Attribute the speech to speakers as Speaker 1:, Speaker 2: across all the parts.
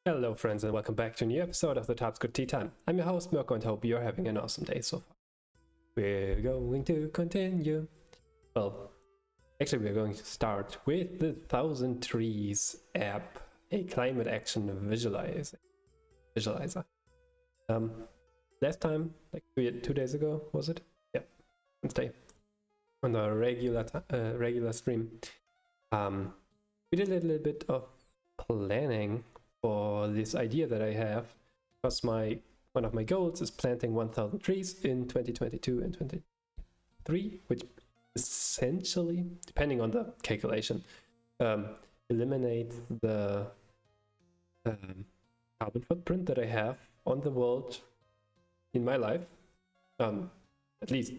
Speaker 1: Hello friends and welcome back to a new episode of the TypeScript Tea Time. I'm your host Mirko and hope you're having an awesome day so far. We're going to continue. Well, actually we're going to start with the 1000 Trees app, a climate action visualizer. Last time, like 2 days ago, was it? Yeah, Wednesday, on the regular stream. We did a little bit of planning for this idea that I have, because one of my goals is planting 1000 trees in 2022 and 2023, which essentially, depending on the calculation, eliminate the carbon footprint that I have on the world in my life, at least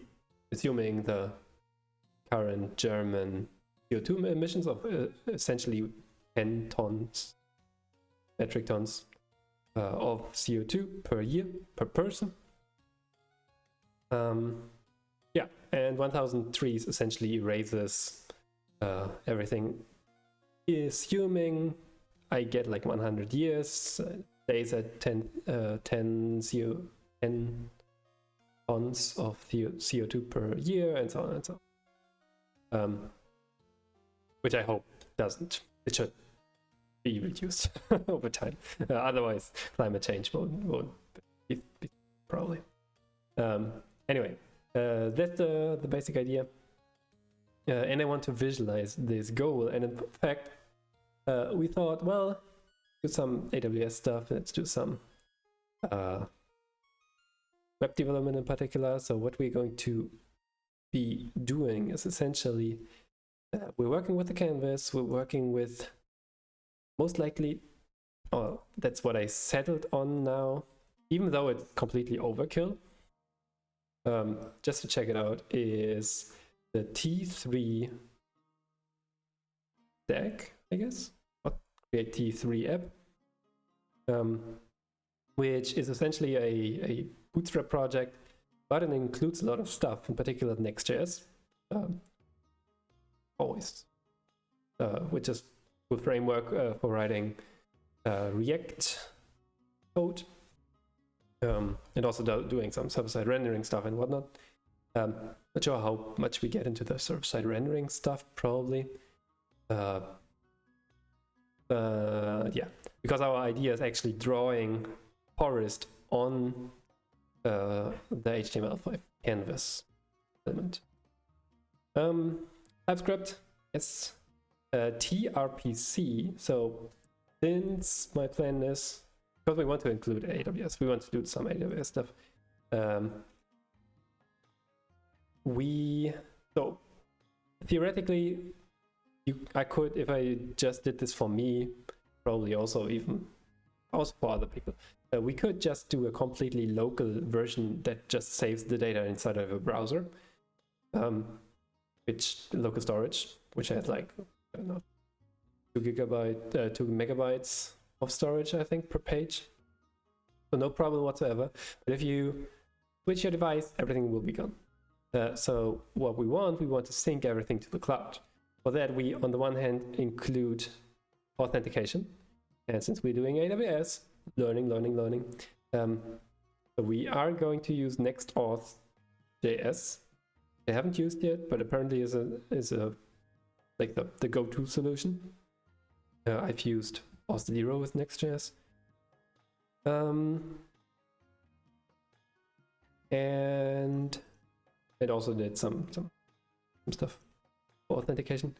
Speaker 1: assuming the current German CO2 emissions of essentially 10 metric tons of CO2 per year, per person. Yeah, and 1000 trees essentially erases everything, assuming I get like 100 years, stays at 10 tons of CO2 per year, and so on and so on. Which I hope doesn't. It should be reduced over time. Otherwise, climate change won't be probably. Anyway, that's the basic idea. And I want to visualize this goal. And in fact, we thought, well, do some AWS stuff. Let's do some web development in particular. So what we're going to be doing is essentially we're working with the canvas. We're working with most likely, that's what I settled on now, even though it's completely overkill. Just to check it out, is the T3 stack, I guess, or create T3 app, which is essentially a bootstrap project, but it includes a lot of stuff, in particular Next.js, always, which is a framework for writing React code, and also doing some server-side rendering stuff and whatnot. Not sure how much we get into the server-side rendering stuff, probably. Yeah, because our idea is actually drawing forest on the HTML5 canvas element. TypeScript, yes. TRPC. So since my plan is, because we want to include AWS, we want to do some AWS stuff. So theoretically, I could, if I just did this for me, probably also for other people, we could just do a completely local version that just saves the data inside of a browser, which local storage, which has like, I don't know, 2 megabytes of storage, I think, per page. So no problem whatsoever. But if you switch your device, everything will be gone. So what we want to sync everything to the cloud. For that, we, on the one hand, include authentication. And since we're doing AWS, learning, so we are going to use Next.auth.js. I haven't used yet, but apparently is a like the go-to solution. I've used Auth0 with Next.js. And it also did some stuff for authentication.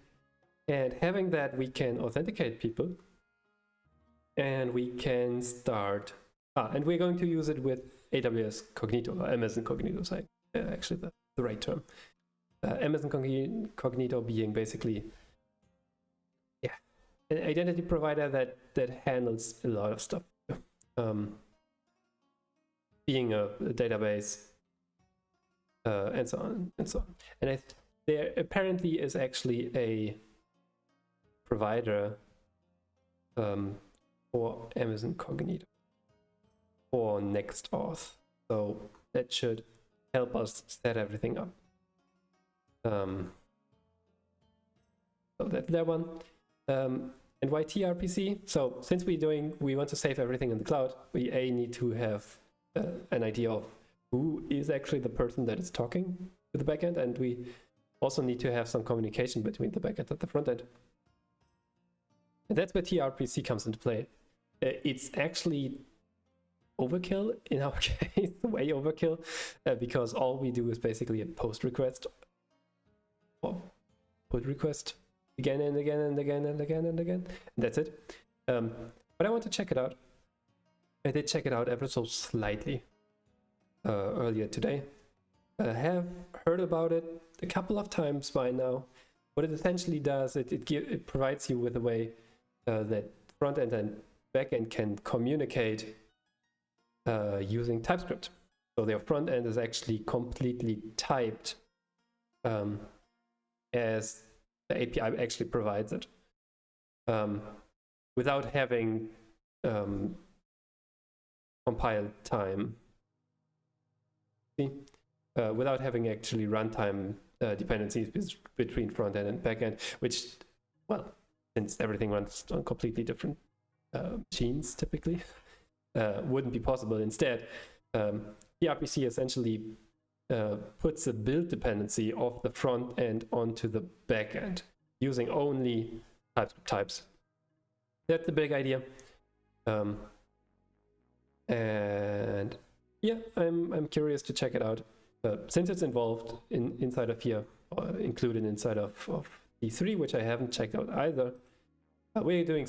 Speaker 1: And having that, we can authenticate people, and we can start. And we're going to use it with AWS Cognito, or Amazon Cognito, so actually the right term. Amazon Cognito being basically, an identity provider that handles a lot of stuff. Being a database, and so on and so on. And there apparently is actually a provider for Amazon Cognito for Next.auth, so that should help us set everything up. So that one. And And why TRPC? So since we want to save everything in the cloud, we need to have an idea of who is actually the person that is talking to the backend, and we also need to have some communication between the backend and the front end. And that's where TRPC comes into play. It's actually overkill in our case, way overkill, because all we do is basically a post request or put request again and again and again and again and again, and that's it. But I want to check it out. I did check it out ever so slightly earlier today. I have heard about it a couple of times by now. What it essentially does, it provides you with a way that front end and back end can communicate using TypeScript. So their front end is actually completely typed as the API actually provides it, without having compile time, without having actually runtime dependencies between front end and back end, which, well, since everything runs on completely different machines typically, wouldn't be possible. Instead, PRPC essentially puts a build dependency of the front end onto the back end using only TypeScript types. That's the big idea. And yeah, I'm curious to check it out. Since it's involved inside of here, included inside of E3, which I haven't checked out either, we're doing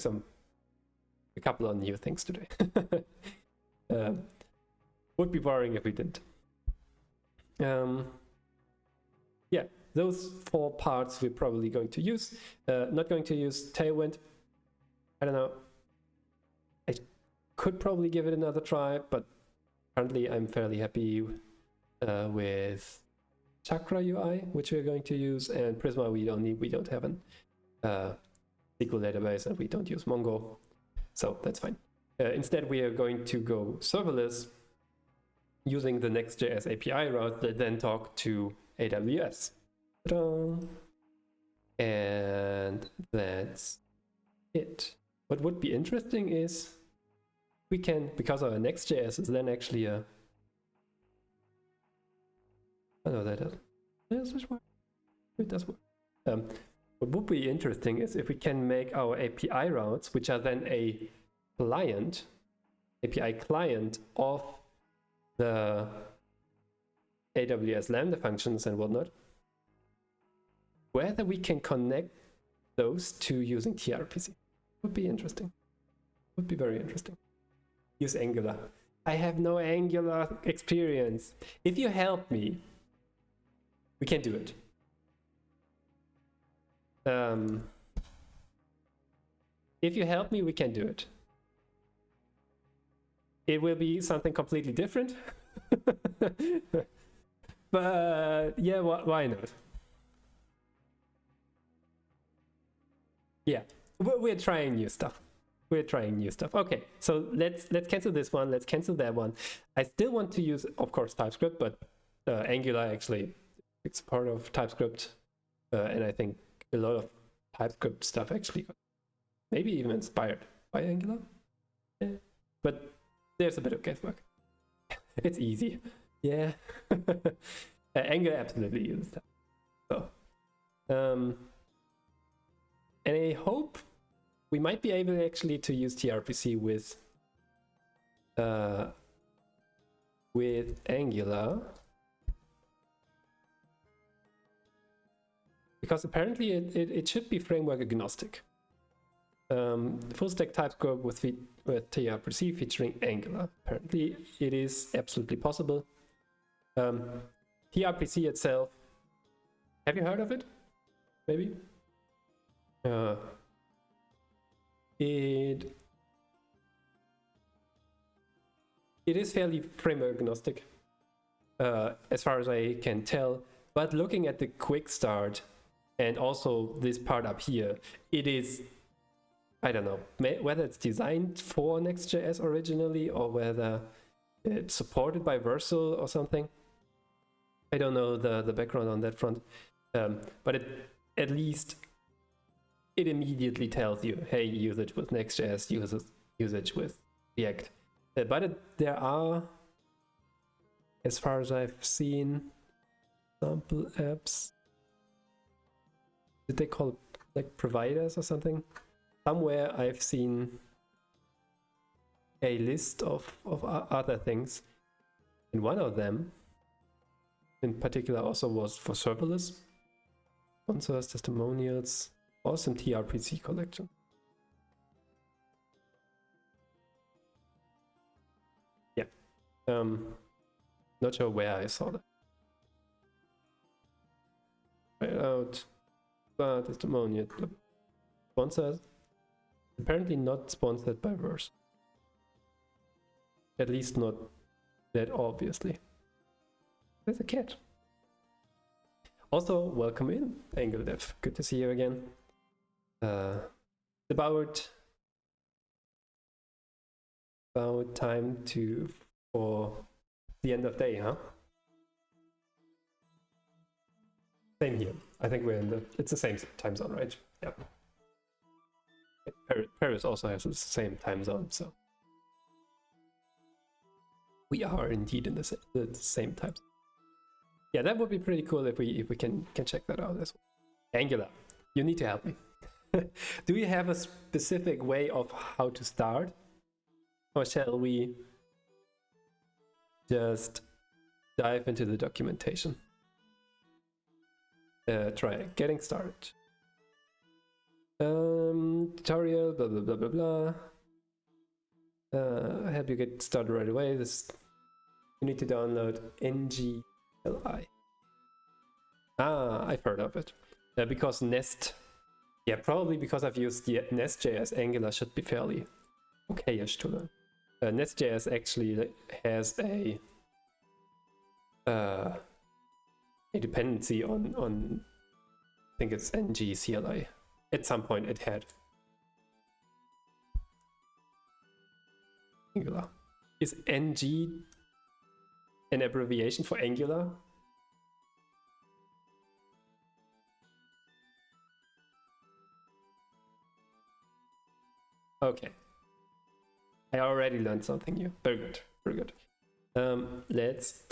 Speaker 1: a couple of new things today. Would be boring if we didn't. Yeah, those 4 parts we're probably going to use. Not going to use Tailwind. I don't know. I could probably give it another try, but currently I'm fairly happy with Chakra UI, which we're going to use, and Prisma we don't have an SQL database, and we don't use Mongo, so that's fine. Instead, we are going to go serverless using the Next.js API route that then talk to AWS. Ta-da. And that's it. What would be interesting is we can, because our Next.js is then actually a, I know that does work. It does work. What would be interesting is if we can make our API routes, which are then a client, API client of the AWS Lambda functions and whatnot, whether we can connect those to using TRPC. Would be interesting. Would be very interesting. Use Angular. I have no Angular experience. If you help me, we can do it. If you help me, we can do it. It will be something completely different. But yeah, why not? Yeah, we're trying new stuff. We're trying new stuff. Okay, so let's cancel this one. Let's cancel that one. I still want to use, of course, TypeScript, but Angular actually, it's part of TypeScript, and I think a lot of TypeScript stuff actually got maybe even inspired by Angular. Yeah. But there's a bit of guesswork. It's easy. Yeah. Angular absolutely uses that. So, and I hope we might be able actually to use TRPC with Angular, because apparently it should be framework agnostic. Full stack TypeScript with TRPC featuring Angular. Apparently it is absolutely possible. TRPC itself, have you heard of it? Maybe? It is fairly framework agnostic, as far as I can tell, but looking at the quick start and also this part up here, it is, I don't know, whether it's designed for Next.js originally or whether it's supported by Vercel or something. I don't know the background on that front, but at least it immediately tells you, hey, usage with Next.js, usage with React. But there are, as far as I've seen, sample apps. Did they call it like providers or something? Somewhere I've seen a list of other things. And one of them, in particular, also was for serverless. Sponsors, testimonials, awesome TRPC collection. Yeah. Not sure where I saw that. Right out. Testimonial. Sponsors. Apparently not sponsored by Verse. At least not that obviously. There's a cat. Also, welcome in, AngleDev. Good to see you again. About time for the end of day, huh? Same here. I think we're it's the same time zone, right? Yeah. Paris also has the same time zone, so we are indeed in the same time zone. Yeah, that would be pretty cool if we can check that out as well. Angular, you need to help me. Do you have a specific way of how to start? Or shall we just dive into the documentation? Try getting started. Tutorial, blah, blah, blah, blah, blah. Help you get started right away. You need to download NGLI. I've heard of it. Because Nest, yeah, probably because I've used the Nest.js, Angular should be fairly okay-ish to learn. Nest.js actually has a dependency on I think it's NGCLI. At some point it had. Angular. Is NG an abbreviation for Angular? Okay. I already learned something new. Very good. Very good. Let's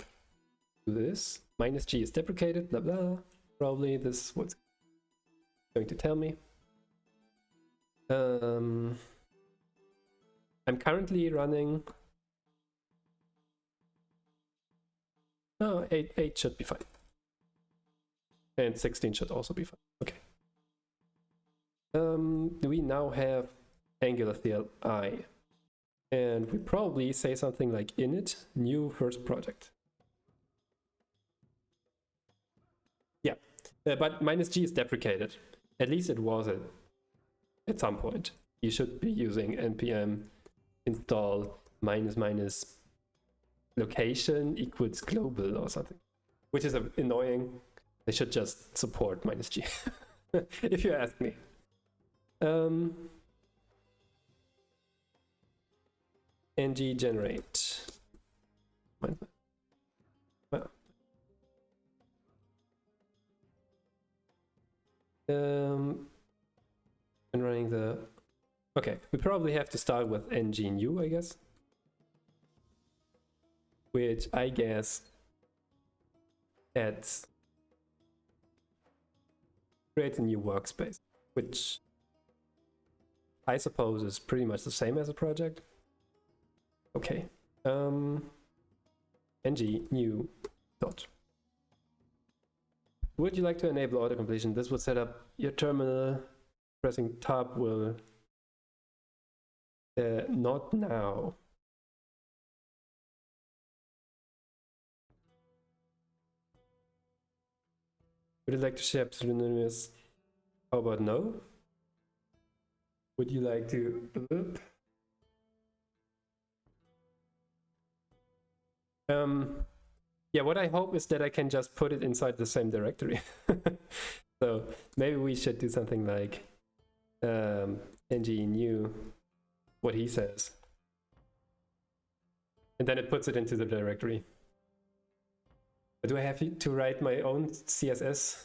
Speaker 1: do this. -G is deprecated, blah blah. Probably this is what's going to tell me. I'm currently running. Oh, 8 should be fine. And 16 should also be fine. Okay. We now have Angular CLI. And we probably say something like init new first project. Yeah, but -G is deprecated. At least it was at some point. You should be using npm install -- location equals global or something, which is annoying. They should just support -G, if you ask me. ng generate. Well. And running the. Okay, we probably have to start with ng new, I guess. Which I guess creates a new workspace, which I suppose is pretty much the same as a project. Okay, ng new dot. Would you like to enable autocompletion? This will set up your terminal. Pressing tab will not now. Would you like to share pseudonymous? How about no? Would you like to? Yeah, what I hope is that I can just put it inside the same directory. So maybe we should do something like ng new, what he says. And then it puts it into the directory. But do I have to write my own CSS?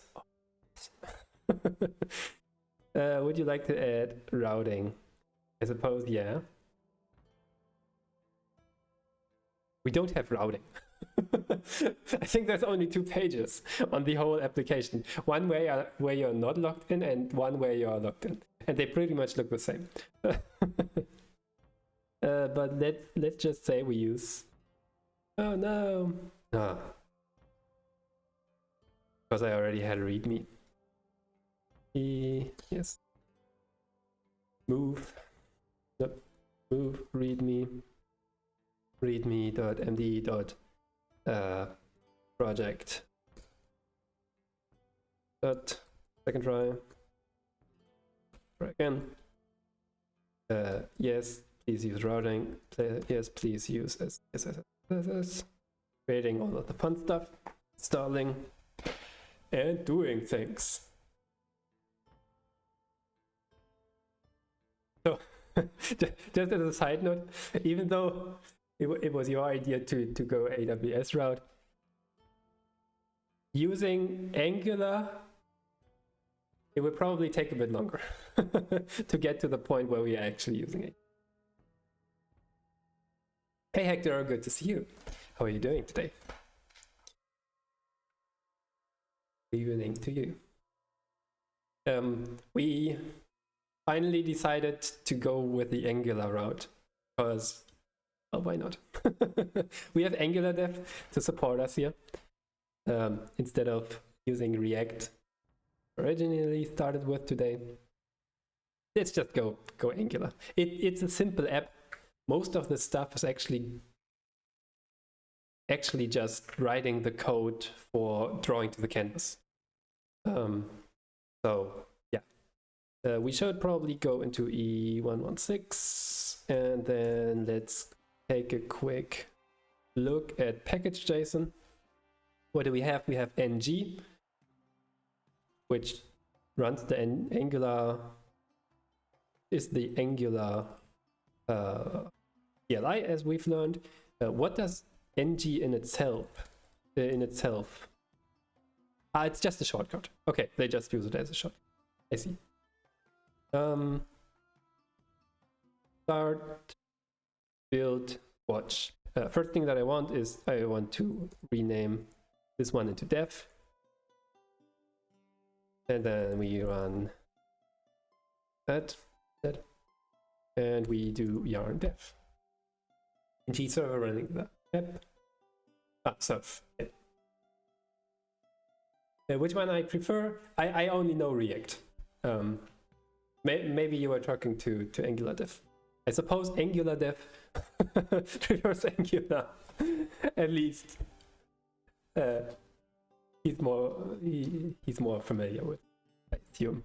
Speaker 1: Would you like to add routing? I suppose, yeah. We don't have routing. I think there's only 2 pages on the whole application. One where you're not logged in and one where you're logged in. And they pretty much look the same. But let's just say we use... Oh no! Ah. Because I already had a readme. Yes. Move. Nope. Move readme. readme.md. Project. Second try. Try again. Yes, please use routing. Yes, please use SSS. Creating all of the fun stuff. Installing. And doing things. So, just as a side note, even though it was your idea to go AWS route, using Angular, it would probably take a bit longer to get to the point where we are actually using it. Hey Hector, good to see you. How are you doing today? Evening to you. We finally decided to go with the Angular route because, well, why not? We have Angular dev to support us here instead of using React originally started with today. Let's just go Angular. It's a simple app. Most of the stuff is actually just writing the code for drawing to the canvas. So yeah, we should probably go into E116 and then let's take a quick look at package.json. What do we have? We have ng, which runs the Angular, is the Angular CLI, as we've learned. What does ng in itself? It's just a shortcut. Okay, they just use it as a shortcut. I see. Start, build, watch. First thing that I want is I want to rename this one into dev. And then we run that. And we do yarn dev. ng server running the app. Surf. Yeah. Which one I prefer? I only know React. Maybe you were talking to Angular dev. I suppose Angular dev prefers Angular. At least he's more familiar with, I assume,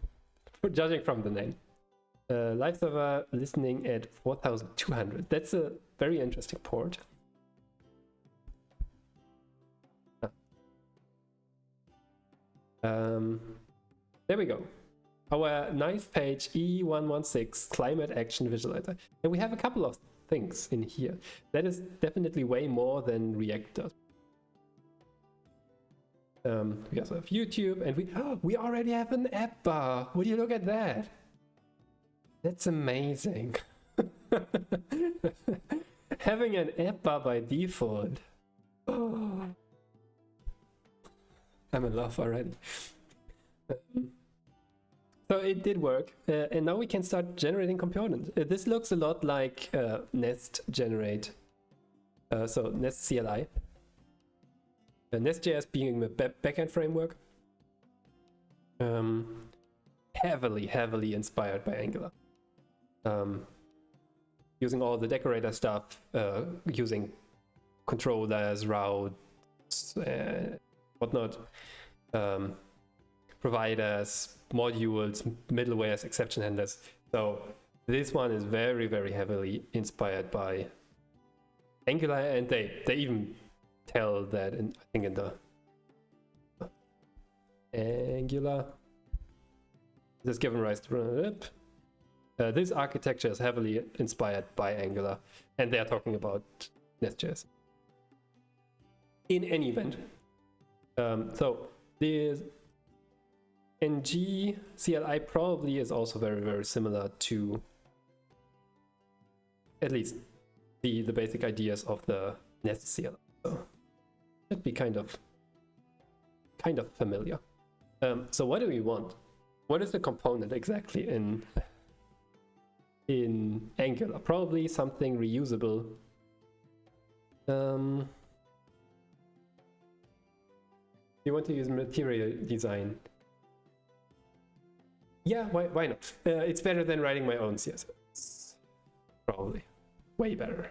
Speaker 1: judging from the name. Live server listening at 4,200. That's a very interesting port. There we go. Our nice page E116 climate action visualizer. And we have a couple of things in here. That is definitely way more than React does. We also have YouTube, and we already have an app bar. Would you look at that? That's amazing. Having an app bar by default. Oh. I'm in love already. So it did work, and now we can start generating components. This looks a lot like Nest generate. So Nest CLI. Nest.js being the backend framework. Heavily inspired by Angular. Using all the decorator stuff, using controllers, routes, whatnot, providers, modules, middlewares, exception handlers. So this one is very heavily inspired by Angular, and they even tell that I think in the Angular. This given rise to run it. This architecture is heavily inspired by Angular, and they are talking about Nest.js. In any event, so this ng CLI probably is also very, very similar to at least the basic ideas of the nested CLI. So should be kind of familiar. So what do we want? What is the component exactly in Angular? Probably something reusable. You want to use material design? Yeah, why not? It's better than writing my own CSS. Probably. Way better.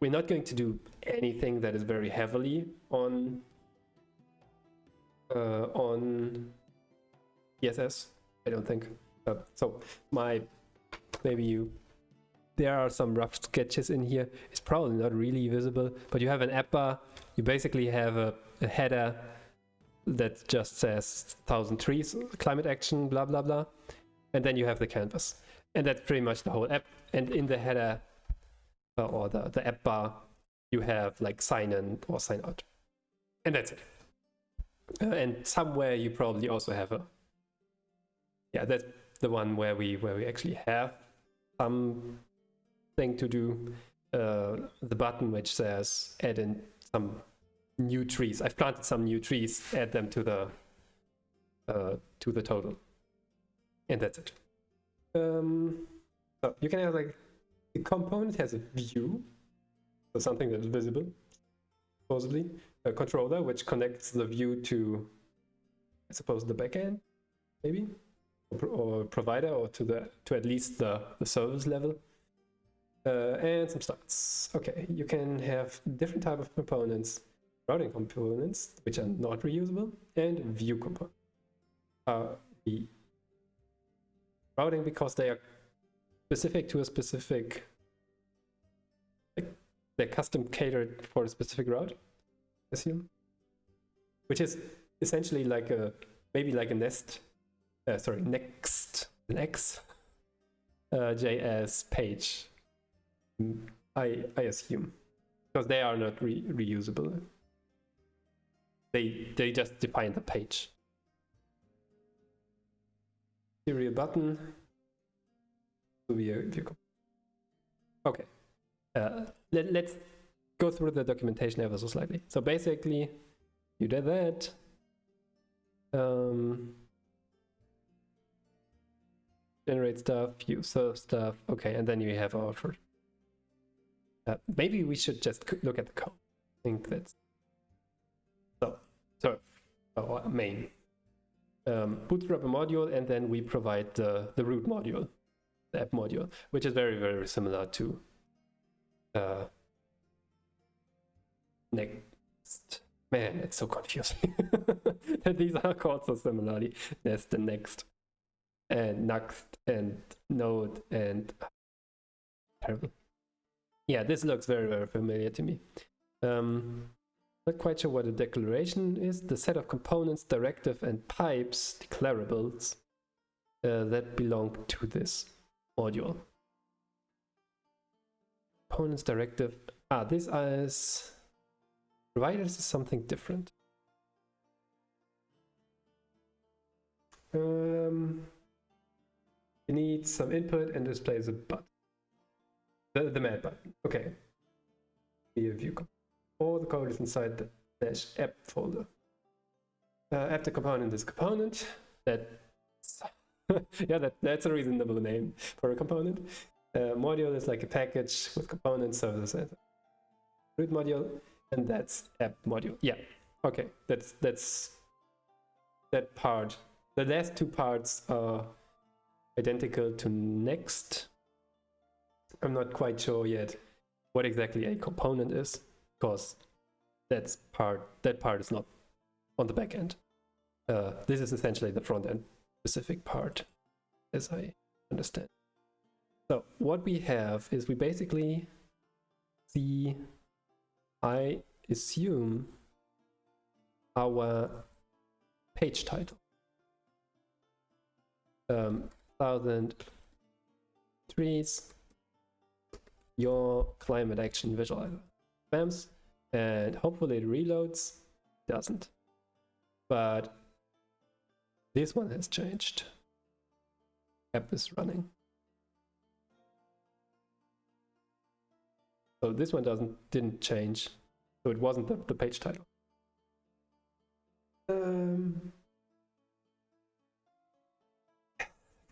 Speaker 1: We're not going to do anything that is very heavily on CSS, I don't think. So there are some rough sketches in here. It's probably not really visible, but you have an app bar. You basically have a header that just says 1,000 trees, climate action, blah, blah, blah. And then you have the canvas. And that's pretty much the whole app. And in the header or the app bar, you have like sign in or sign out. And that's it. And somewhere you probably also have that's the one where we actually have something to do. The button which says add in some new trees. I've planted some new trees, add them to the total. And that's it. So you can have like the component has a view, so something that is visible, supposedly. A controller which connects the view to, I suppose, the backend, maybe, or provider, or to at least the service level. And some stats. Okay, you can have different type of components, routing components, which are not reusable, and view components. Routing because they are specific to a specific, like they're custom catered for a specific route, I assume, which is essentially like maybe like a next JS page. I assume, because they are not reusable. They just define the page. Serial button will be a view. Okay, let's go through the documentation ever so slightly. So basically, you did that. Generate stuff, you serve stuff. Okay, and then you have our first. Maybe we should just look at the code. I think that's so our main. Bootstrap a module, and then we provide the root module, the app module, which is very, very similar to next. Man, it's so confusing. These are called so similarly. There's the next, and next, and node, and terrible. Yeah, this looks very, very familiar to me. Not quite sure what a declaration is. The set of components, directive, and pipes, declarables, that belong to this module. Components, directive. This is providers is something different. You need some input and displays a button. The map button. Okay. Be a view. All the code is inside the -app folder. App the component is component. That's that's a reasonable name for a component. Module is like a package with components, services, and root module, and that's app module. Yeah. Okay. That's that part. The last two parts are identical to next. I'm not quite sure yet what exactly a component is, because that part is not on the back end. This is essentially the front end specific part, as I understand. So what we have is we basically see, I assume, our page title. 1,000 trees, your climate action visualizer. Spams, and hopefully it reloads. Doesn't. but this one has changed. App is running. So this one didn't change. So it wasn't the page title.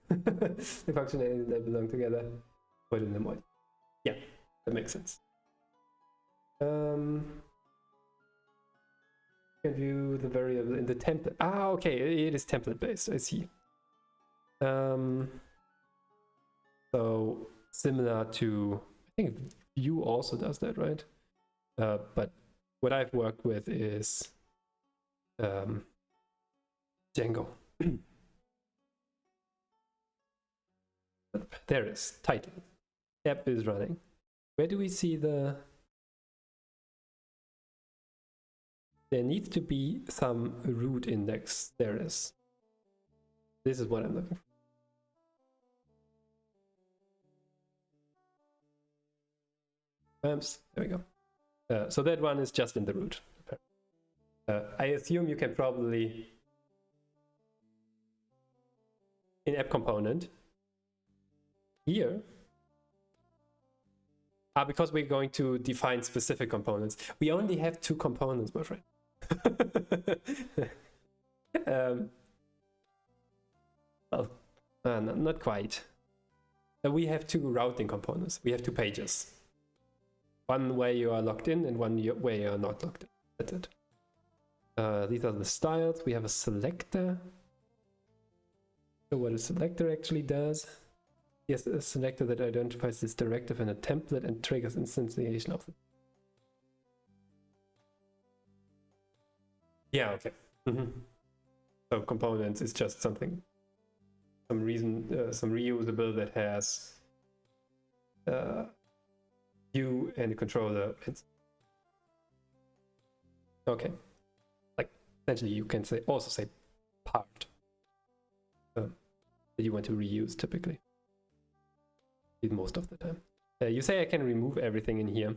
Speaker 1: The functionalities that belong together, put in the mod. Yeah, that makes sense. You can view the variable in the template. Ah, okay, it is template based. I see. So similar to, I think Vue also does that, right? But what I've worked with is Django. There it is, title. App is running. Where do we see the... There needs to be some root index. There it is. This is what I'm looking for. Oops, there we go. So that one is just in the root. I assume you can probably, in app component, here, because we're going to define specific components. We only have 2 components, my friend. Well, not quite. We have 2 routing components. We have 2 pages. One where you are logged in and one where you are not logged in. That's it. These are the styles. We have a selector. So what a selector actually does. Yes, a selector that identifies this directive in a template and triggers instantiation of it. Yeah, okay. So components is just something, some reusable that has you and the controller. Okay. Like essentially you can also say part that you want to reuse typically. Most of the time. You say I can remove everything in here.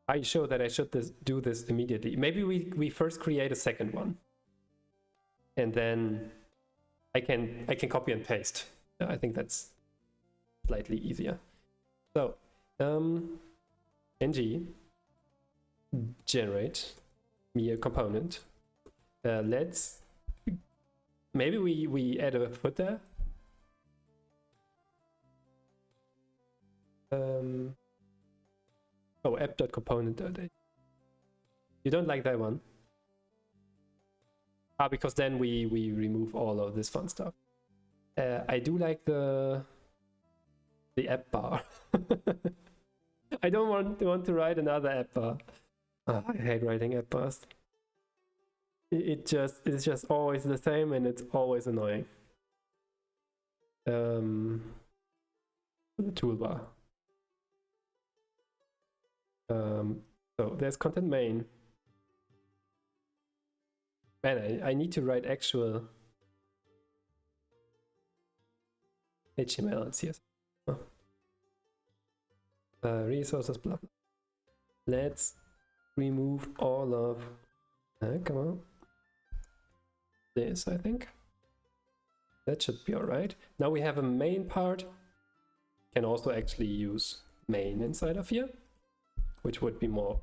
Speaker 1: Are you sure that I should do this immediately? Maybe we first create a second one, and then I can copy and paste. I think that's slightly easier. So ng generate me a component. Let's maybe we add a footer. Oh, app.component. You don't like that one? Because then we remove all of this fun stuff. I do like the app bar. I don't want to write another app bar. I hate writing app bars. It's just always the same and it's always annoying. The toolbar. So there's content main. Man, I need to write actual HTML and CSS. Resources, blah, blah. Let's remove all of, come on, this, I think. That should be all right. Now we have a main part. Can also actually use main inside of here, which would be more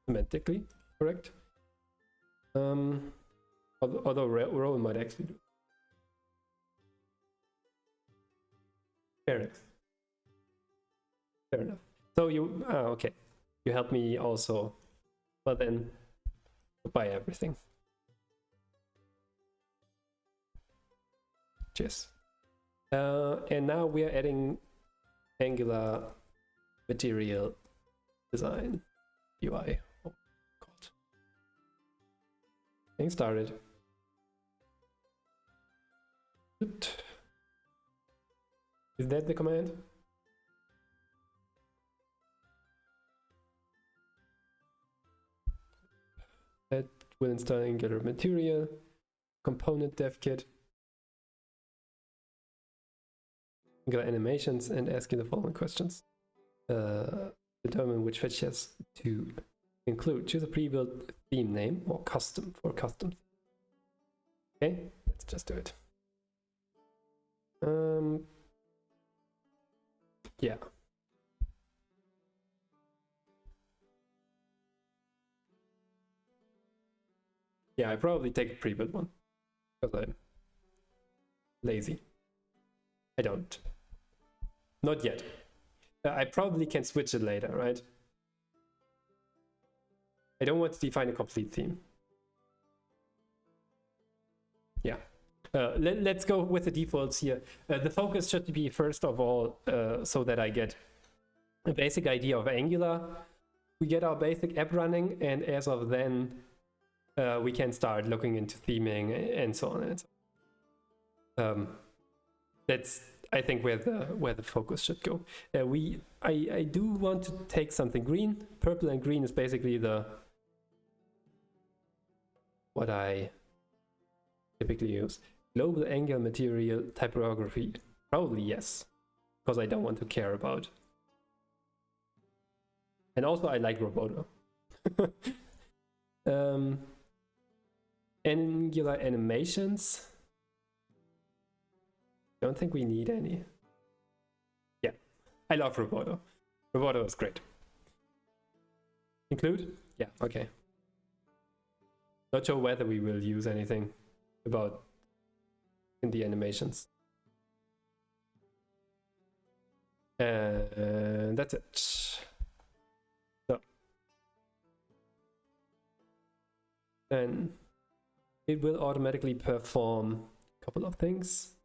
Speaker 1: semantically correct. Although role might actually do. Fair enough. Fair enough. So you, okay. You help me also, but then buy everything. Cheers. And now we are adding Angular material design UI. Oh, God. Getting started. Is that the command? That will install Angular material, component dev kit, Angular animations, and ask you the following questions. determine which features to include. Choose a pre-built theme name or custom for custom. Okay, let's just do it. Yeah. Yeah, I probably take a pre-built one because I'm lazy. I don't. Not yet. I probably can switch it later, right? I don't want to define a complete theme. Yeah. Let's go with the defaults here. The focus should be, first of all, so that I get a basic idea of Angular. We get our basic app running, and as of then, we can start looking into theming and so on and so on. That's, I think, where the focus should go. I do want to take something green. Purple and green is basically what I typically use. Global Angular material typography. Probably yes, because I don't want to care about. And also I like Roboto. Angular animations. Don't think we need any. Yeah, I love Roboto. Roboto is great. Include? Yeah, okay. Not sure whether we will use anything about in the animations. And that's it. So then it will automatically perform a couple of things.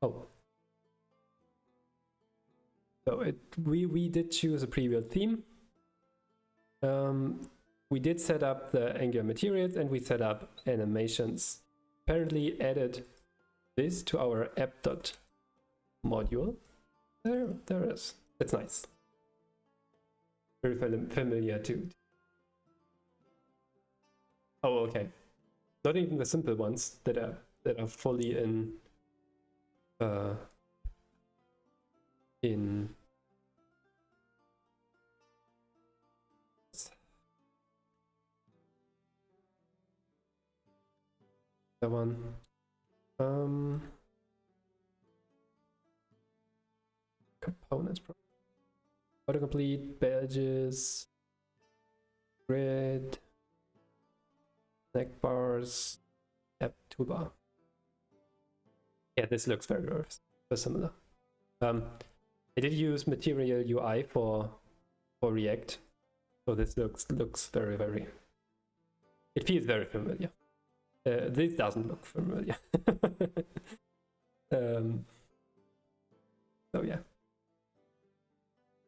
Speaker 1: Oh, so we did choose a pre-built theme. We did set up the Angular materials and we set up animations. Apparently added this to our app.module. There it is. That's nice. Very familiar too. Oh, okay. Not even the simple ones that are fully in the one components, autocomplete, badges, grid, snack bars, app toolbar. Yeah, this looks very similar. I did use Material UI for React, so this looks very. It feels very familiar. This doesn't look familiar. So yeah,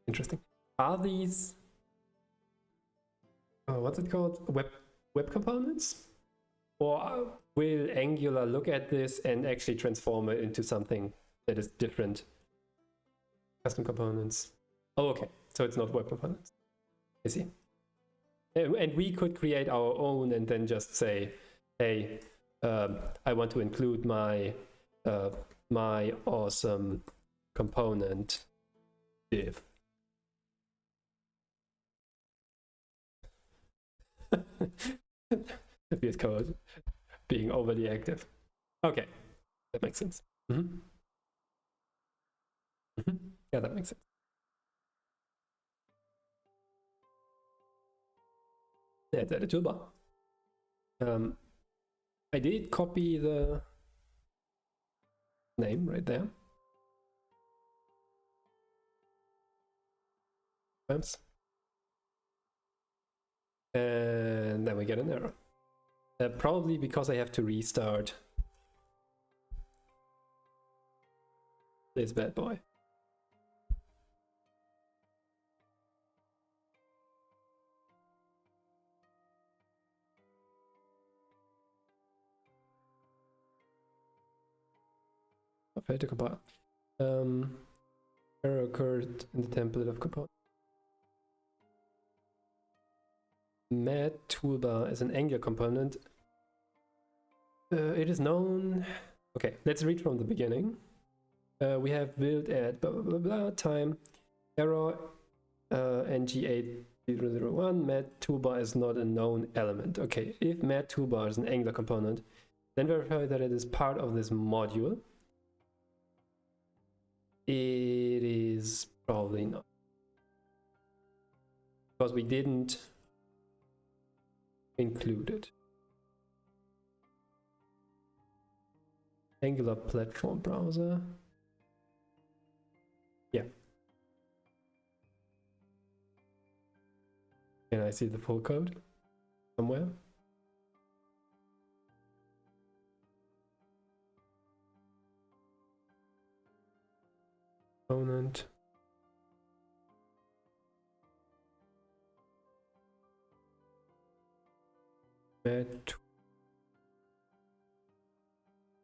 Speaker 1: interesting. Are these what's it called? Web components? Or will Angular look at this and actually transform it into something that is different? Custom components. Oh, okay. So it's not web components. I see. And we could create our own and then just say, hey, I want to include my my awesome component div. VS Code being overly active. Okay, that makes sense. Yeah, that makes sense. Let's add a toolbar. I did copy the name right there. Oops. And then we get an error. Probably because I have to restart this bad boy. I failed to compile. Error occurred in the template of component. Mad toolbar is an Angular component. It is known. Okay, let's read from the beginning. We have build at blah blah blah blah time error ng8001 mat toolbar is not a known element. Okay, if mat toolbar is an Angular component, then verify that it is part of this module. It is probably not, because we didn't include it. Angular platform browser. Yeah. Can I see the full code somewhere? Component. Mat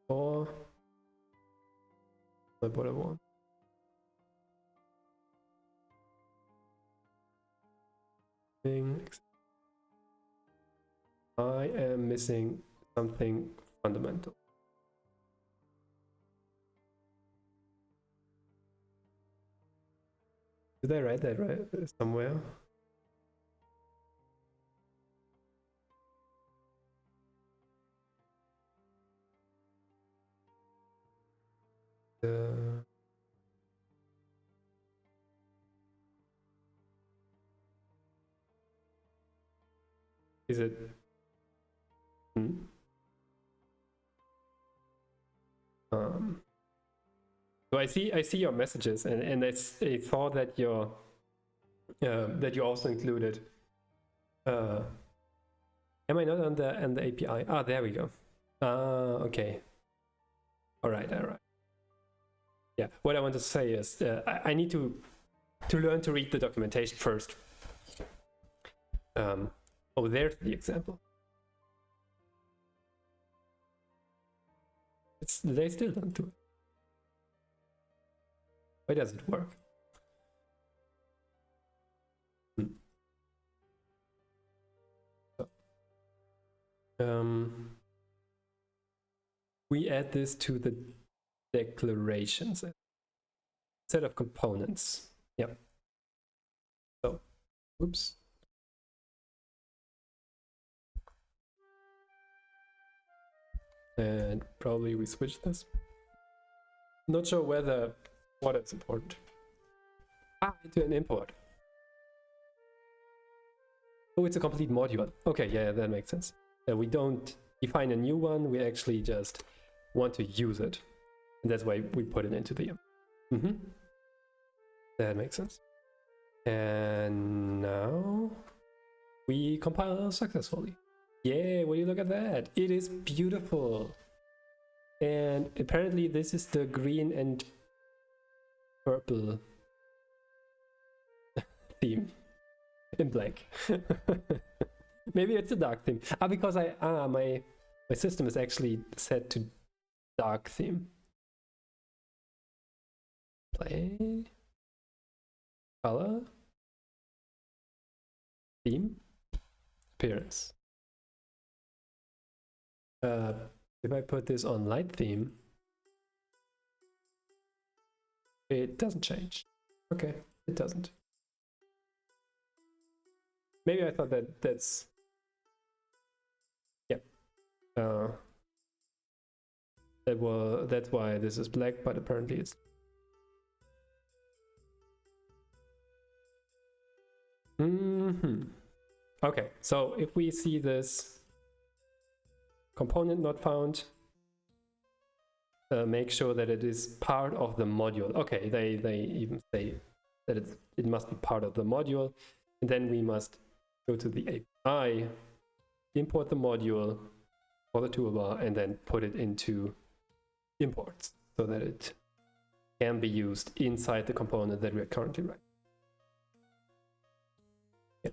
Speaker 1: or what I want. I am missing something fundamental. Did I write that right somewhere? Is it? So I see your messages, and I thought that you also included. Am I not on the API? Ah, there we go. Okay. All right. Yeah. What I want to say is I need to learn to read the documentation first. Oh, there's the example. They still don't do it. Why does it work? We add this to the declarations set of components. Yep. So, oops. And probably we switch this. Not sure whether what is important. Into an import. Oh, it's a complete module. Okay, yeah, that makes sense. We don't define a new one, we actually just want to use it. And that's why we put it into the That makes sense. And now we compile successfully. Yeah, will you look at that? It is beautiful. And apparently this is the green and purple theme in black. Maybe it's a dark theme. Because my system is actually set to dark theme. Play, color, theme, appearance. If I put this on light theme, it doesn't change. Okay, it doesn't. Maybe I thought that's yeah. That's why this is black, but apparently it's. Okay, so if we see this component not found, make sure that it is part of the module. Okay, they even say that it must be part of the module, and then we must go to the API, import the module for the toolbar, and then put it into imports so that it can be used inside the component that we're currently writing. Yeah.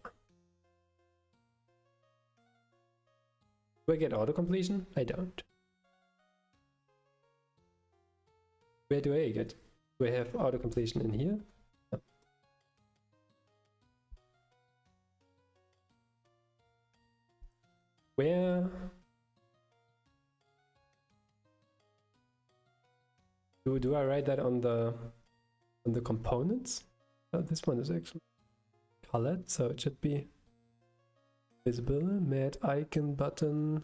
Speaker 1: Do I get auto-completion? I don't. Where do I get? Do I have auto-completion in here? No. Where do I write that on the components? Oh, this one is actually palette, so it should be visible. Matte icon button,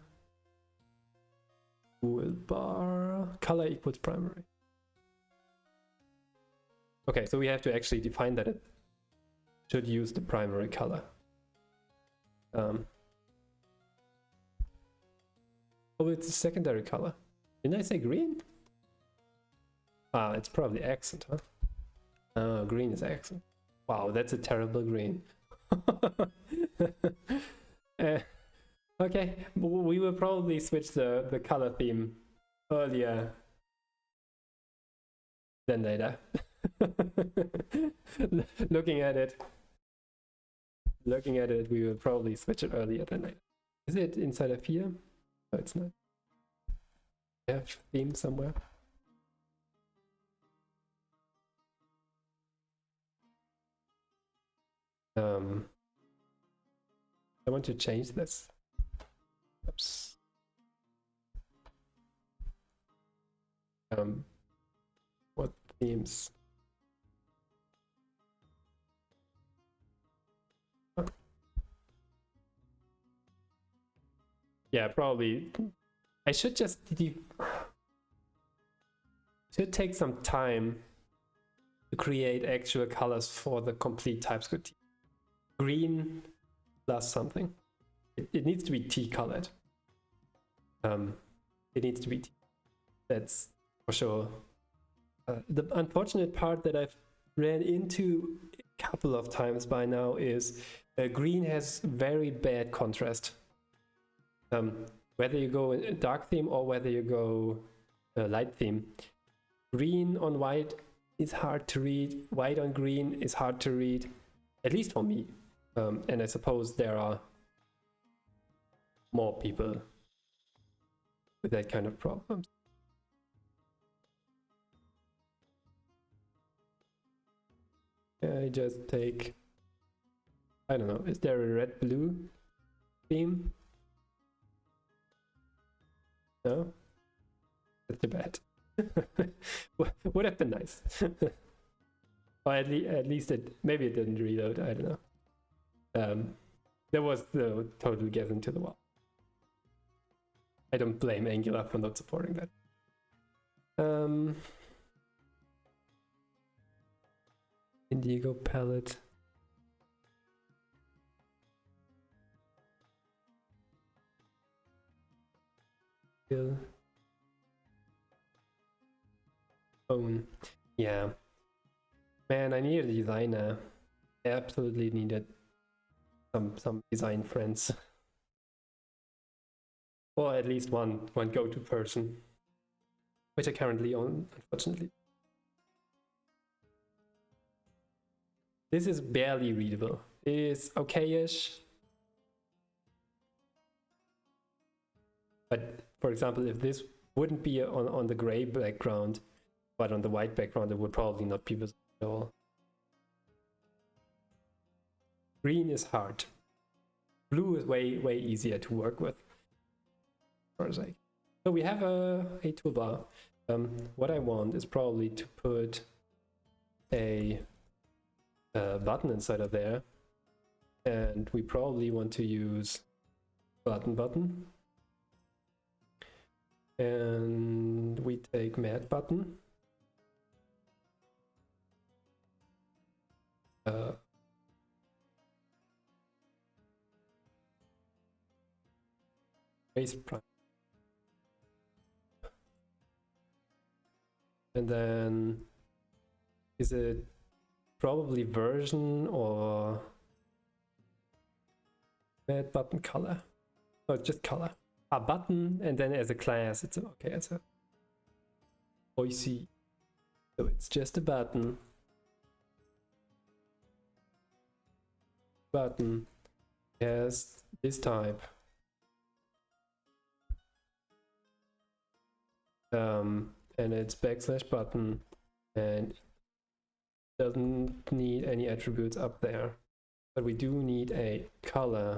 Speaker 1: toolbar, color equals primary. Okay, so we have to actually define that it should use the primary color. Oh, it's a secondary color. Didn't I say green? Ah, it's probably accent, huh? Oh, green is accent. Wow, that's a terrible green. Okay, we will probably switch the color theme earlier than later. Looking at it, we will probably switch it earlier than later. Is it inside of here? No, it's not. I have theme somewhere. I want to change this. Oops. What themes? Yeah, probably. I should just should take some time to create actual colors for the complete TypeScript. Green plus something. It needs to be tea colored. It needs to be tea. That's for sure. The unfortunate part that I've ran into a couple of times by now is green has very bad contrast. Whether you go in dark theme or whether you go light theme, green on white is hard to read. White on green is hard to read, at least for me. And I suppose there are more people with that kind of problems. I just take, I don't know, is there a red-blue theme? No? That's too bad. Would have been nice. Or at least maybe it didn't reload, I don't know. There was the total guess into the wall. I don't blame Angular for not supporting that. Indigo palette. Own. Yeah. Man, I need a designer. I absolutely needed some design friends. Or at least one go-to person. Which I currently own, unfortunately. This is barely readable. It is okay-ish. But for example, if this wouldn't be on the gray background, but on the white background, it would probably not be visible at all. Green is hard. Blue is way easier to work with. So we have a toolbar. What I want is probably to put a button inside of there, and we probably want to use button, and we take matte button. Base prime. And then is it probably version or matte button color? No, it's just color. A button, and then as a class, it's okay. It's a OEC. So it's just a button. Button has this type. And it's \button, and doesn't need any attributes up there, but we do need a color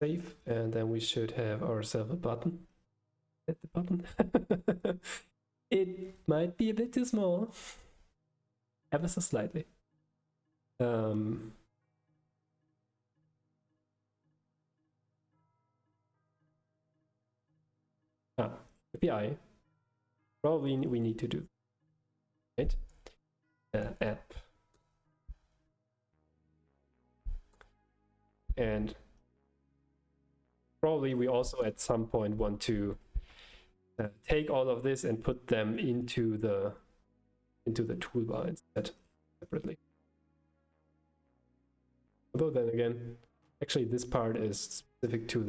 Speaker 1: save, and then we should have ourselves a button. Hit the button. It might be a bit too small, ever so slightly. Um, API. Probably we need to do, right? App. And probably we also at some point want to take all of this and put them into the toolbar instead separately. Although then again, actually this part is specific to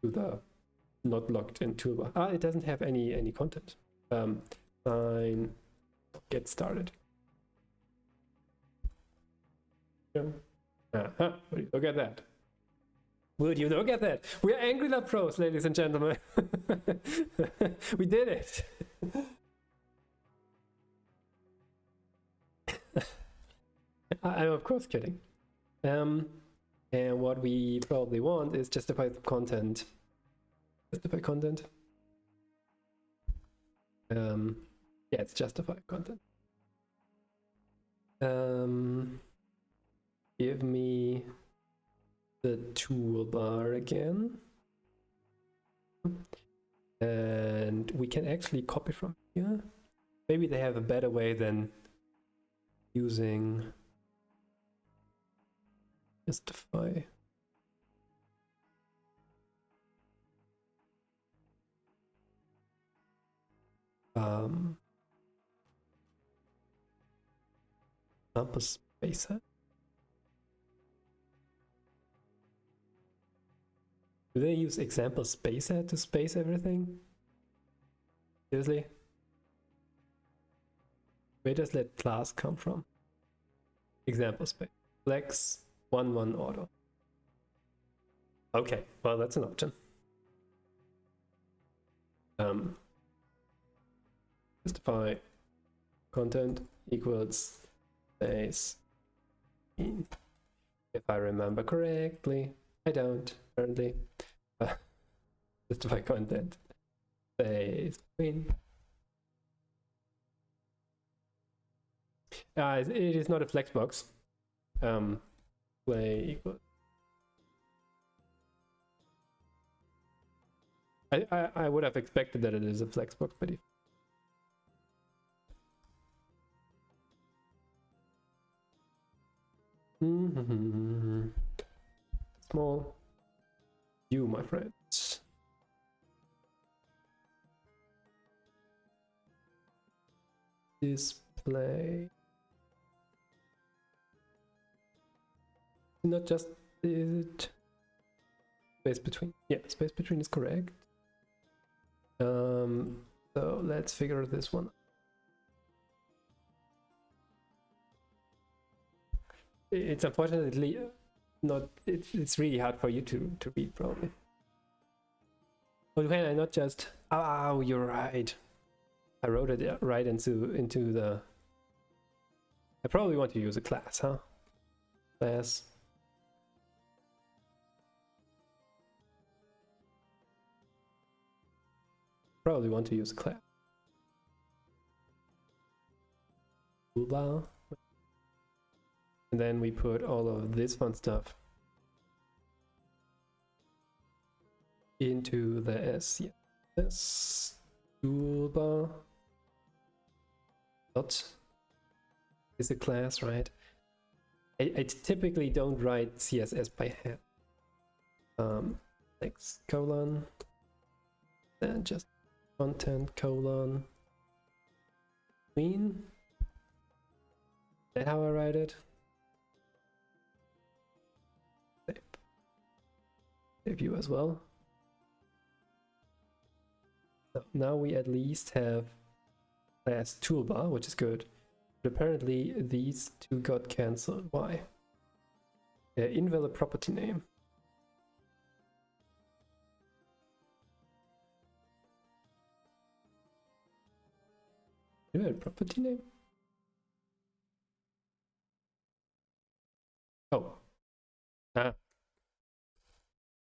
Speaker 1: the not logged in toolbar. It doesn't have any content. Sign, get started. Look at that. Would you look at that? We are Angular pros, ladies and gentlemen. We did it. I'm of course kidding. And what we probably want is justify content. Justify content. Yeah, it's justify content. Give me the toolbar again. And we can actually copy from here. Maybe they have a better way than using justify. Example spacer. Do they use example spacer to space everything? Seriously? Where does that class come from? Example space. Flex 1 auto. Okay, well that's an option. Justify content equals space if I remember correctly. I don't currently. Justify content space queen. It is not a flexbox. Play equals. I would have expected that it is a flexbox, but if small you, my friends. Display. Not just it. Space between. Yeah, space between is correct. So let's figure this one out. It's unfortunately not, it's really hard for you to read probably. But can I not just, oh, you're right. I wrote it right into the, I probably want to use a class, huh? Class. Probably want to use a class. Toolbar. And then we put all of this fun stuff into the SCSS toolbar. Dot is a class, right? I typically don't write CSS by hand. X colon, then just content colon queen. Is that how I write it? Save you as well. So now we at least have class toolbar, which is good. But apparently these two got cancelled. Why? Invalid property name. Invalid property name? Oh.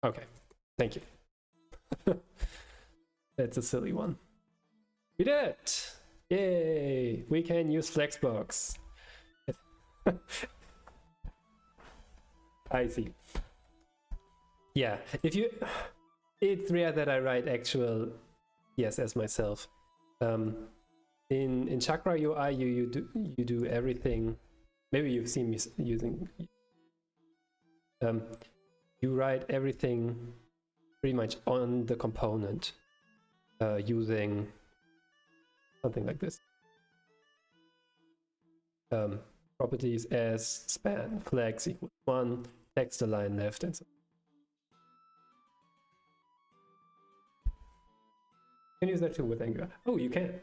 Speaker 1: Okay, thank you. That's a silly one. We did it! Yay! We can use Flexbox. I see. Yeah, it's rare that I write actual CSS myself. In Chakra UI, you do everything. Maybe you've seen me using. You write everything pretty much on the component using something like this. Properties as span flags equals 1, text align left, and so on. You can use that too with Angular. Oh, you can.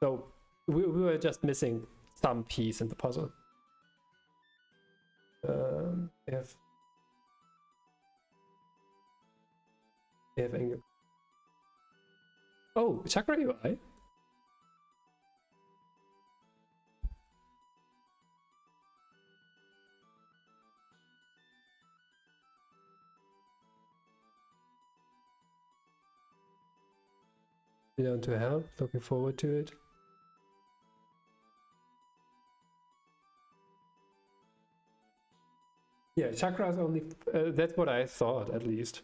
Speaker 1: So we were just missing some piece in the puzzle. We have Angular. Oh, Chakra UI. Down to help. Looking forward to it. Yeah, chakras only. That's what I thought, at least.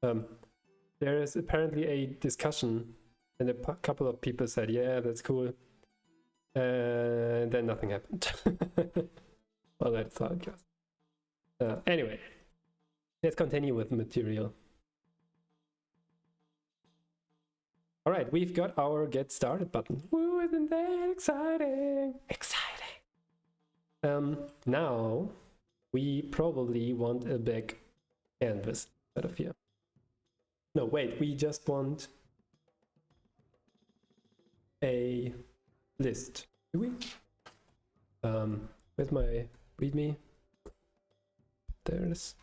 Speaker 1: There is apparently a discussion, and a couple of people said, "Yeah, that's cool," and then nothing happened. Well, that's how it goes. Anyway, let's continue with material. All right, we've got our get started button. Woo, isn't that exciting? Exciting. Now we probably want a big canvas out of here. No, wait, we just want a list, do we? Where's my readme? There it is.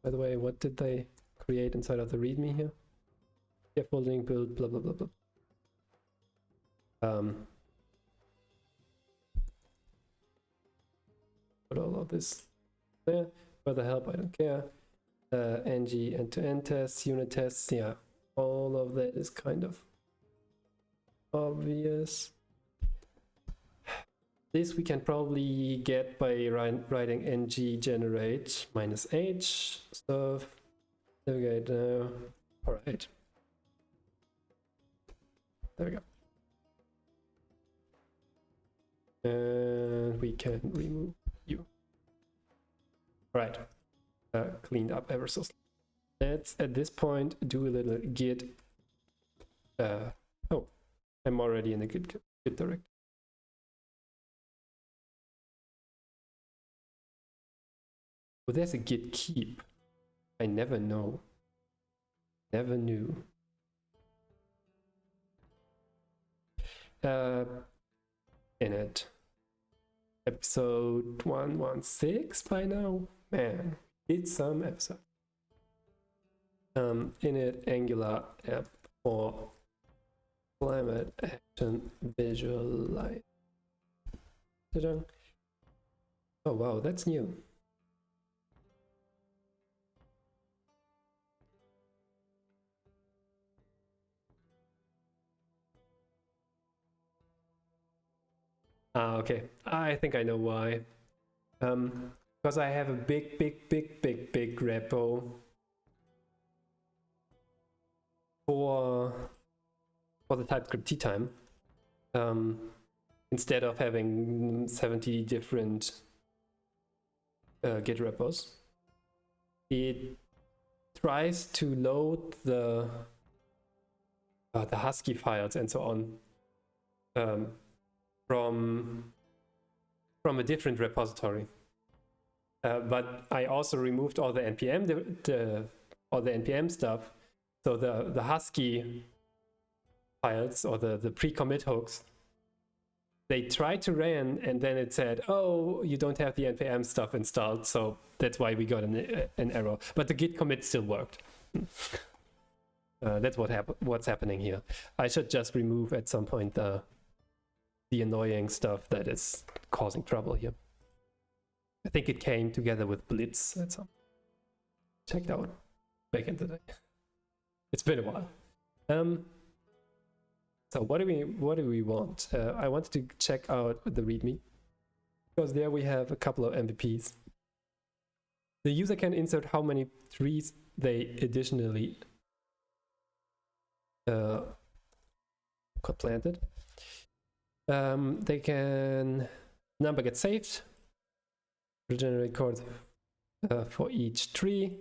Speaker 1: By the way, what did they create inside of the readme here? Scaffolding, build, blah, blah, blah, blah. Put all of this there. Further help, I don't care. ng end-to-end tests, unit tests, yeah. All of that is kind of obvious. This we can probably get by writing ng generate -h stuff. Navigate now. All right. There we go. And we can remove you. Right. Cleaned up ever so slightly. Let's at this point do a little git. Oh, I'm already in the git directory. Oh, there's a git keep. I never know. Never knew. Init. Episode 116 by now. Man, did some episode. Init Angular app for climate action visualize. Oh wow, that's new. Ah, okay. I think I know why. Because I have a big repo for the TypeScript tea time. Instead of having 70 different Git repos, it tries to load the Husky files and so on from a different repository. But I also removed all the npm all the npm stuff, so the Husky files or the pre-commit hooks, they tried to run and then it said, oh, you don't have the npm stuff installed, so that's why we got an error. But the git commit still worked. That's what's happening here. I should just remove at some point the annoying stuff that is causing trouble here. I think it came together with Blitz at some. Checked out back in the day. It's been a while. So what do we want? I wanted to check out the README, because there we have a couple of MVPs. The user can insert how many trees they additionally got planted. They can number get saved, regenerate code for each tree,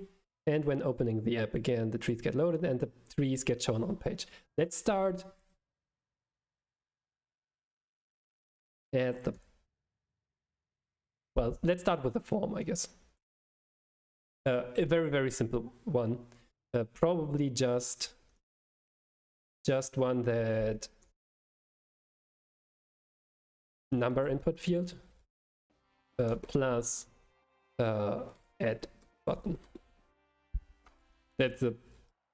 Speaker 1: and when opening the app again, the trees get loaded and the trees get shown on page. Let's start at the, well, let's start with the form, I guess. A very, very simple one. Probably just one that number input field plus add button. That's a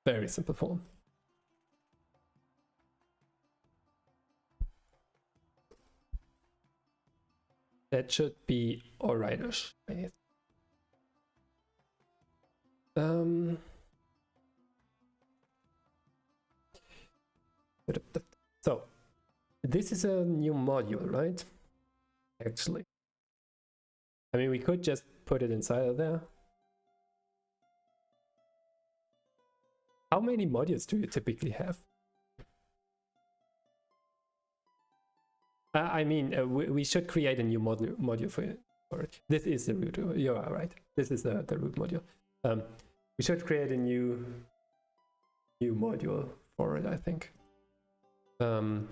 Speaker 1: very simple form. That should be alright-ish. So this is a new module, right? Actually, I mean, we could just put it inside of there. How many modules do you typically have? I mean, we should create a new module for it. This is the root. You are right. This is the root module. We should create a new module for it, I think. So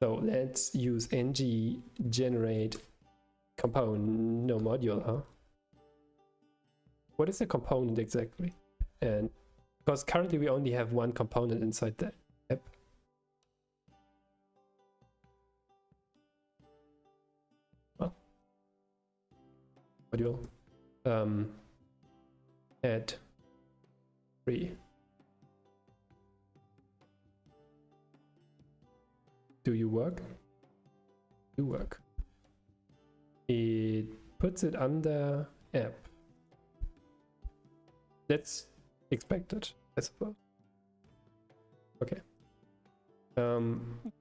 Speaker 1: let's use ng generate component, no module, huh? What is a component exactly? And because currently we only have one component inside the app. Well, module add 3. Do you work? Do work. It puts it under app. That's expected, I suppose. Okay.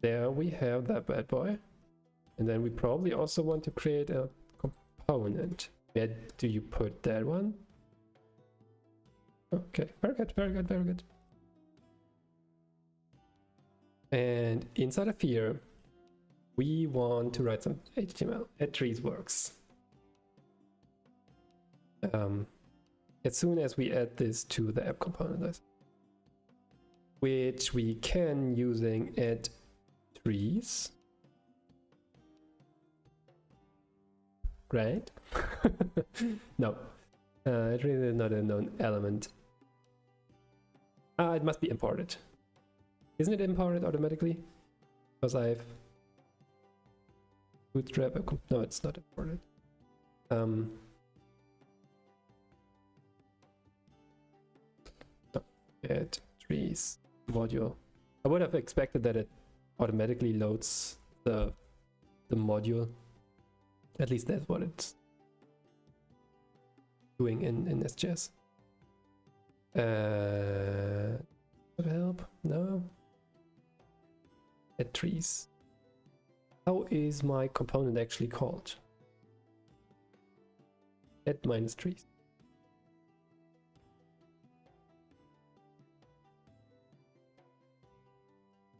Speaker 1: There we have that bad boy. And then we probably also want to create a component. Where do you put that one? Okay, very good, very good, very good. And inside of here, we want to write some HTML. Add trees works. As soon as we add this to the app component, which we can using add trees. Right? No, it really is not a known element. It must be imported. Isn't it imported automatically? Because I've bootstrap. No, it's not imported. No, add trees module. I would have expected that it automatically loads the module. At least that's what it's doing in SJS. Help? No. Add trees. How is my component actually called? Add minus trees.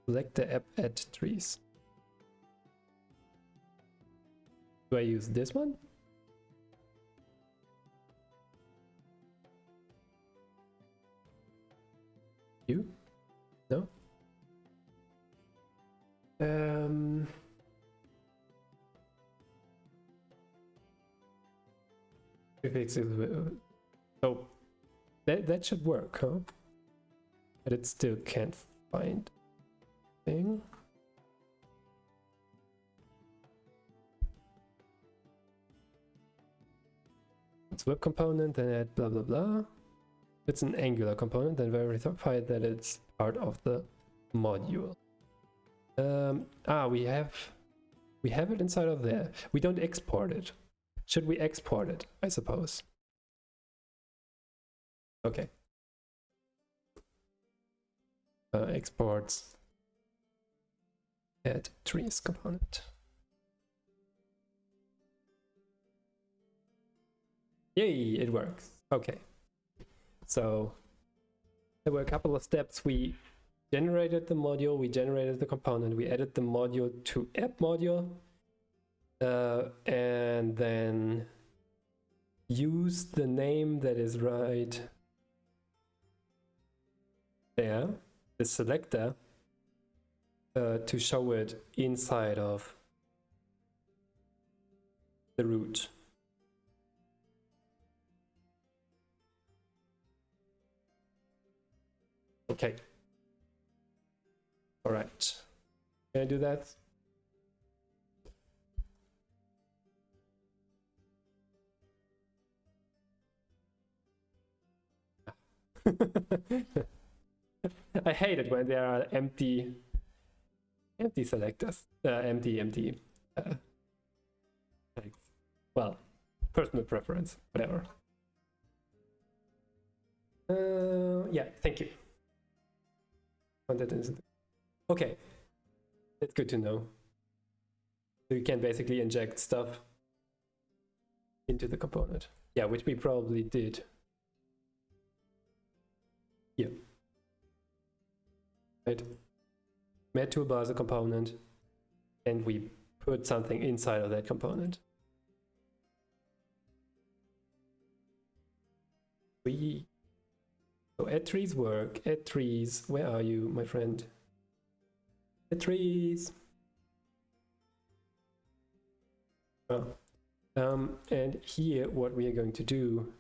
Speaker 1: Select the app add trees. Do I use this one? You? No? So that should work, huh? But it still can't find thing. It's web component, then add blah blah blah. It's an Angular component, then verify that it's part of the module. We have it inside of there. We don't export it. Should we export it? I suppose. Okay. Exports add trees component. Yay, it works. Okay. So there were a couple of steps. We generated the module, we generated the component, we added the module to app module, and then used the name that is right there, the selector, to show it inside of the root. Okay. All right. Can I do that? I hate it when there are empty selectors, empty. Well, personal preference, whatever. Yeah, thank you. Okay, that's good to know. So you can basically inject stuff into the component. Yeah, which we probably did. Yeah. Right. Met toolbar as a component, and we put something inside of that component. So add trees work. Add trees. Where are you, my friend? Add trees. Oh. And here, what we are going to do,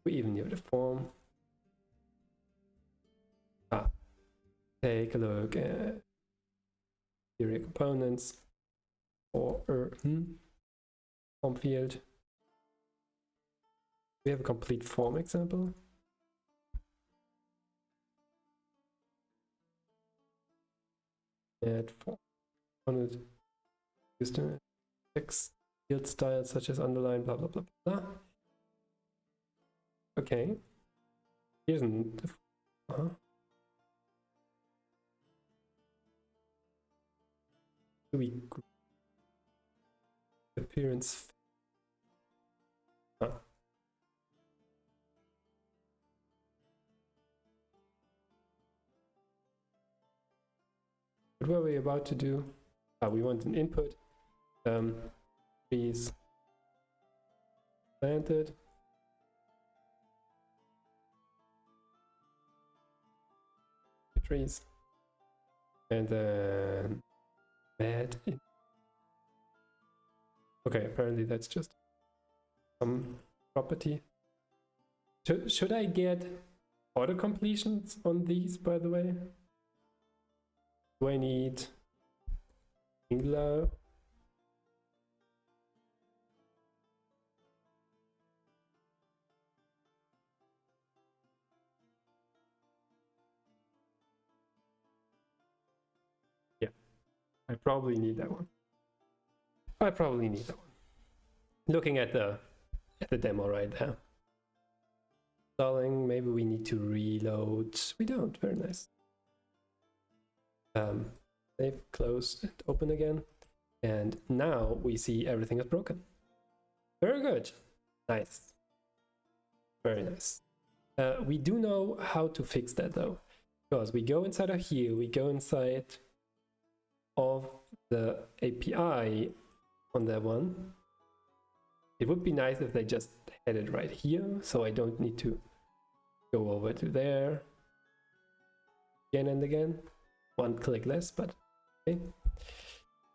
Speaker 1: we even need a form. Take a look at your components or form field. We have a complete form example. Add form component. Use the text field styles such as underline, blah blah blah blah. Okay. Here's an we appearance. What were we about to do? We want an input. Trees planted. Trees. And then add in. Okay, apparently that's just some property. Should I get auto completions on these, by the way? Do I need Angular? Yeah, I probably need that one. Looking at the demo right there. Installing, maybe we need to reload. We don't, very nice. Save, close, and open again. And now we see everything is broken. Very good. Nice. Very nice. We do know how to fix that though, because we go inside of here, we go inside of the API on that one. It would be nice if they just had it right here, so I don't need to go over to there again and again. One click less, but okay.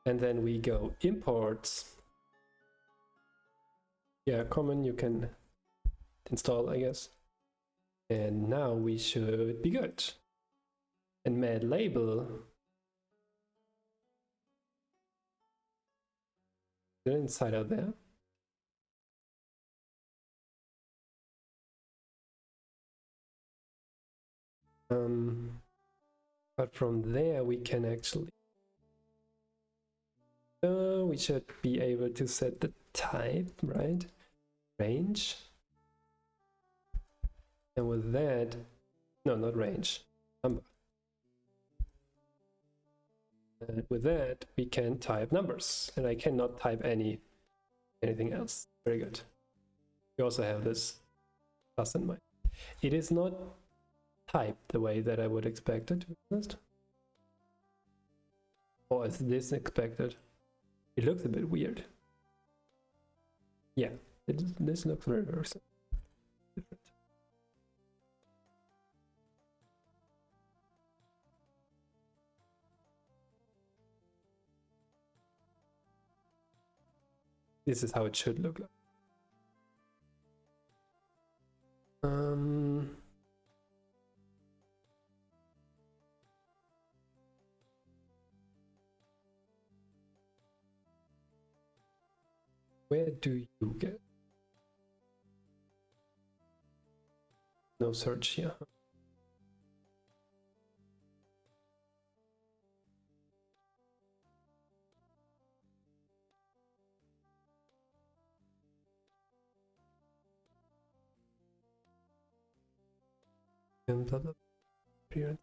Speaker 1: And then we go imports. Yeah, common you can install, I guess. And now we should be good. And med label. Inside out there. But from there we can actually we should be able to set the type, right? Range. And with that, no, not range, number. And with that, we can type numbers, and I cannot type anything else. Very good. We also have this plus and minus. It is not typed the way that I would expect it, to be honest. Or is this expected? It looks a bit weird. Yeah, this looks very different. This is how it should look like. Where do you get? No search here. And blah blah. Appearance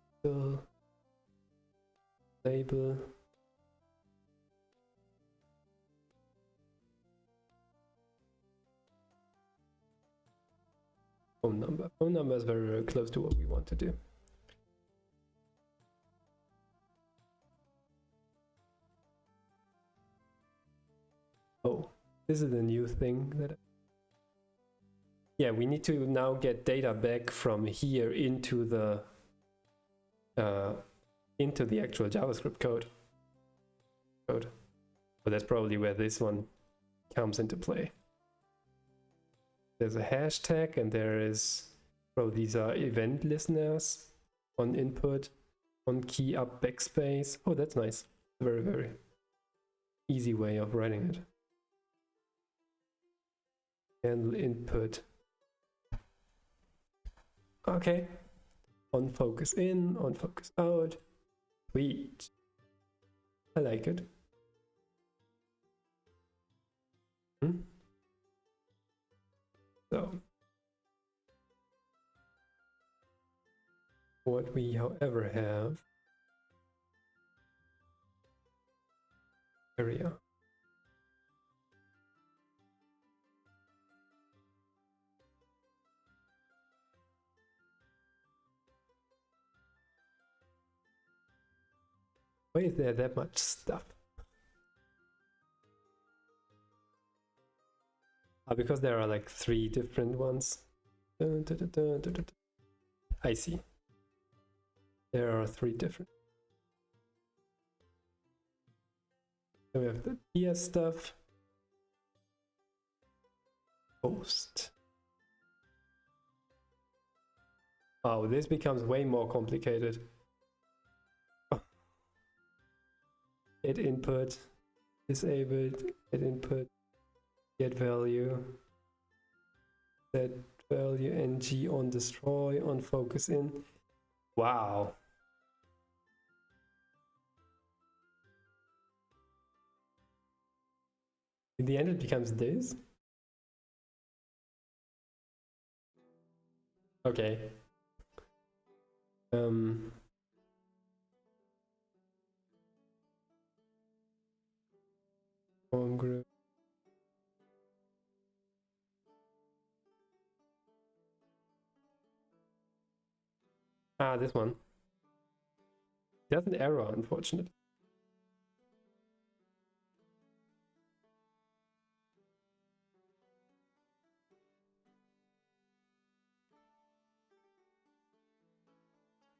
Speaker 1: label. Phone number. Phone number is very, very close to what we want to do. Oh, this is a new thing that. Yeah, we need to now get data back from here into the actual JavaScript code. But that's probably where this one comes into play. There's a hashtag, and there is, these are event listeners on input, on key up backspace. Oh, that's nice. Very, very easy way of writing it. Handle input. Okay. On focus in, on focus out. Sweet. I like it. So, what we, however, have area. Why is there that much stuff? Because there are like 3 different ones. I see. There are 3 different. So we have the PS stuff. Post. Oh, this becomes way more complicated. Get input, disabled, get input, get value, set value, ng on destroy, on focus in. Wow. In the end, it becomes this. Okay. Home group. Ah, this one. There's an error, unfortunately.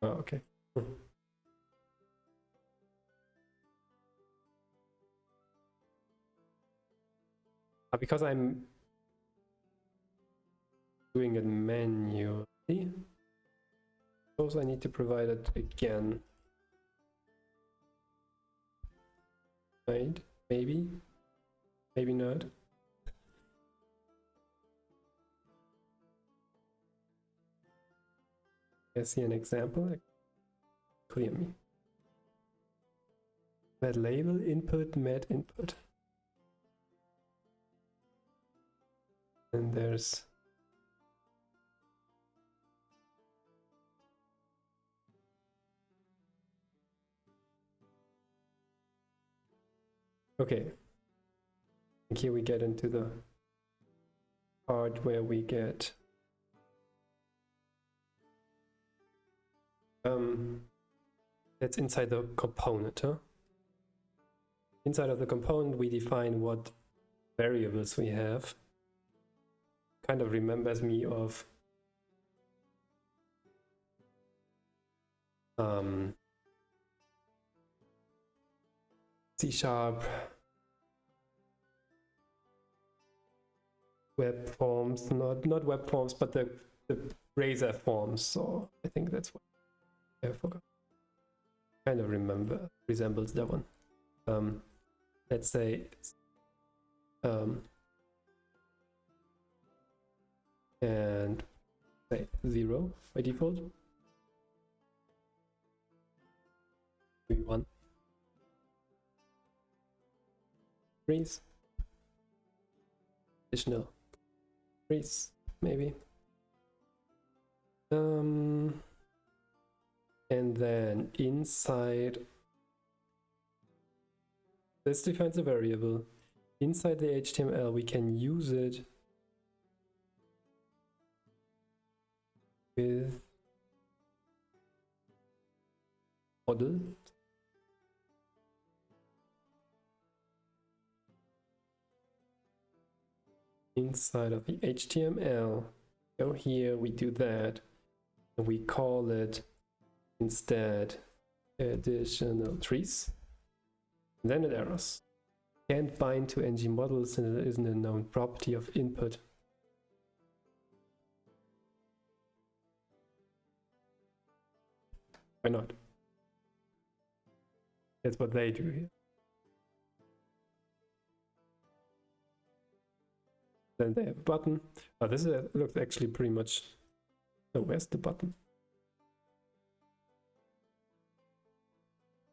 Speaker 1: Oh, okay. Because I'm doing it manually, suppose I need to provide it again. Right? Maybe? Maybe not. I see an example. Clear me. Met label input, met input. And there's Okay. I think here we get into the part where we get that's inside the component, huh? Inside of the component, we define what variables we have. Kind of remembers me of C# web forms, not web forms, but the Razor forms. So I think that's what I forgot. Kind of resembles that one. Let's say and say 0 by default. 1. Freeze. Additional freeze, maybe. And then inside this defines a variable. Inside the HTML, we can use it with model. Inside of the HTML, go here, we do that, and we call it instead additional trees. And then it errors. Can't bind to ng models and it isn't a known property of input. Why not? That's what they do here. Then they have a button. Oh, this looks actually pretty much. Oh, where's the button?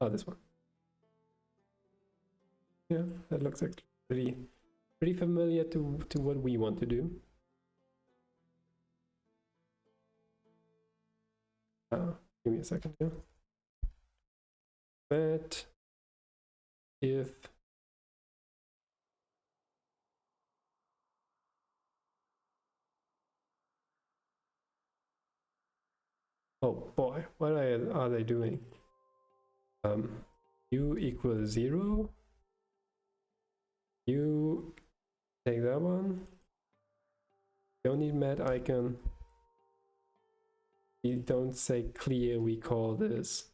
Speaker 1: Oh, this one. Yeah, that looks actually pretty familiar to what we want to do. Give me a second here. But if oh boy, what are they doing? U equals 0. You take that one. Don't need mat icon. We don't say clear, we call this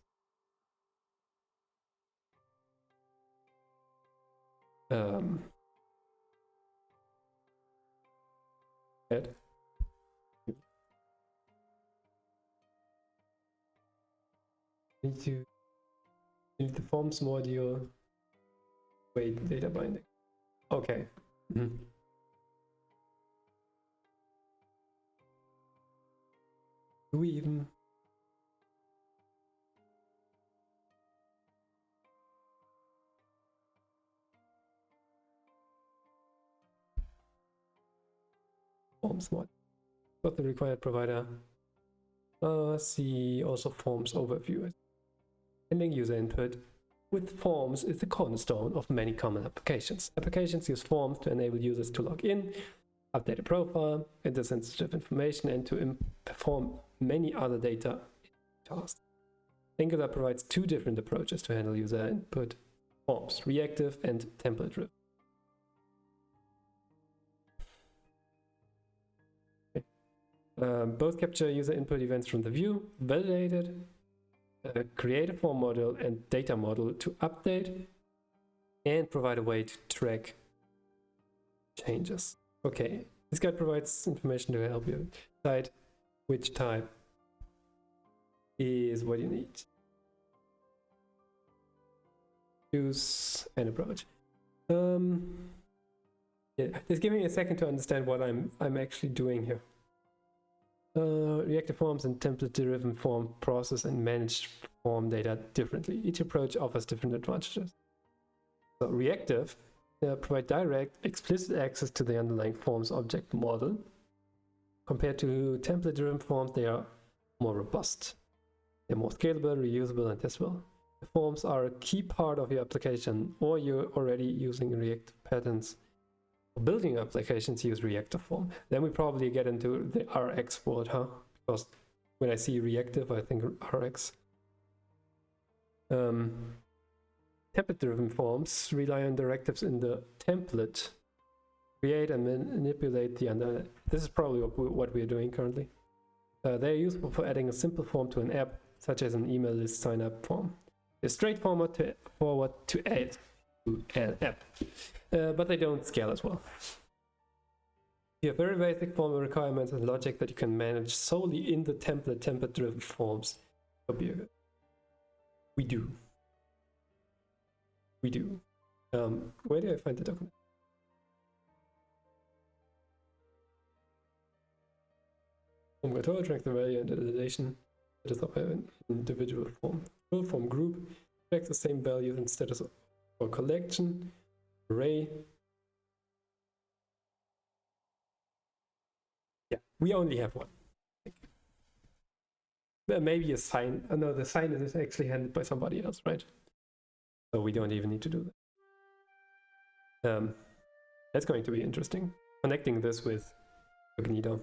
Speaker 1: head. Need the forms module. Wait, data binding. Okay. Mm-hmm. Do we even forms mod? Got the required provider. See also forms overview. Ending user input with forms is the cornerstone of many common applications. Applications use forms to enable users to log in, update a profile, enter sensitive information, and to perform many other data tasks. Angular provides two different approaches to handle user input forms, reactive and template-driven. Both capture user input events from the view, validated, create a form model and data model to update, and provide a way to track changes. Okay, this guide provides information to help you decide which type is what you need. Choose an approach. Yeah, just give me a second to understand what I'm actually doing here. Reactive forms and template-driven form process and manage form data differently. Each approach offers different advantages. So reactive provide direct, explicit access to the underlying forms object model. Compared to template-driven forms, they are more robust. They're more scalable, reusable, and testable. forms are a key part of your application, or you're already using reactive patterns. For building applications, use reactive form. Then we probably get into the Rx word, huh? Because when I see reactive, I think Rx. Template-driven forms rely on directives in the template. Create and manipulate the under. This is probably what we're doing currently. They're useful for adding a simple form to an app, such as an email list sign-up form. They're straightforward to add to an app, but they don't scale as well. You have very basic form requirements and logic that you can manage solely in the template-driven forms. We do. Where do I find the document? Form control, track the value and the relation that is of an individual form. Full form group tracks the same values instead of for collection, array. Yeah, we only have one. Maybe a sign. Oh, no, the sign is actually handled by somebody else, right? So we don't even need to do that. That's going to be interesting. Connecting this with Cognito.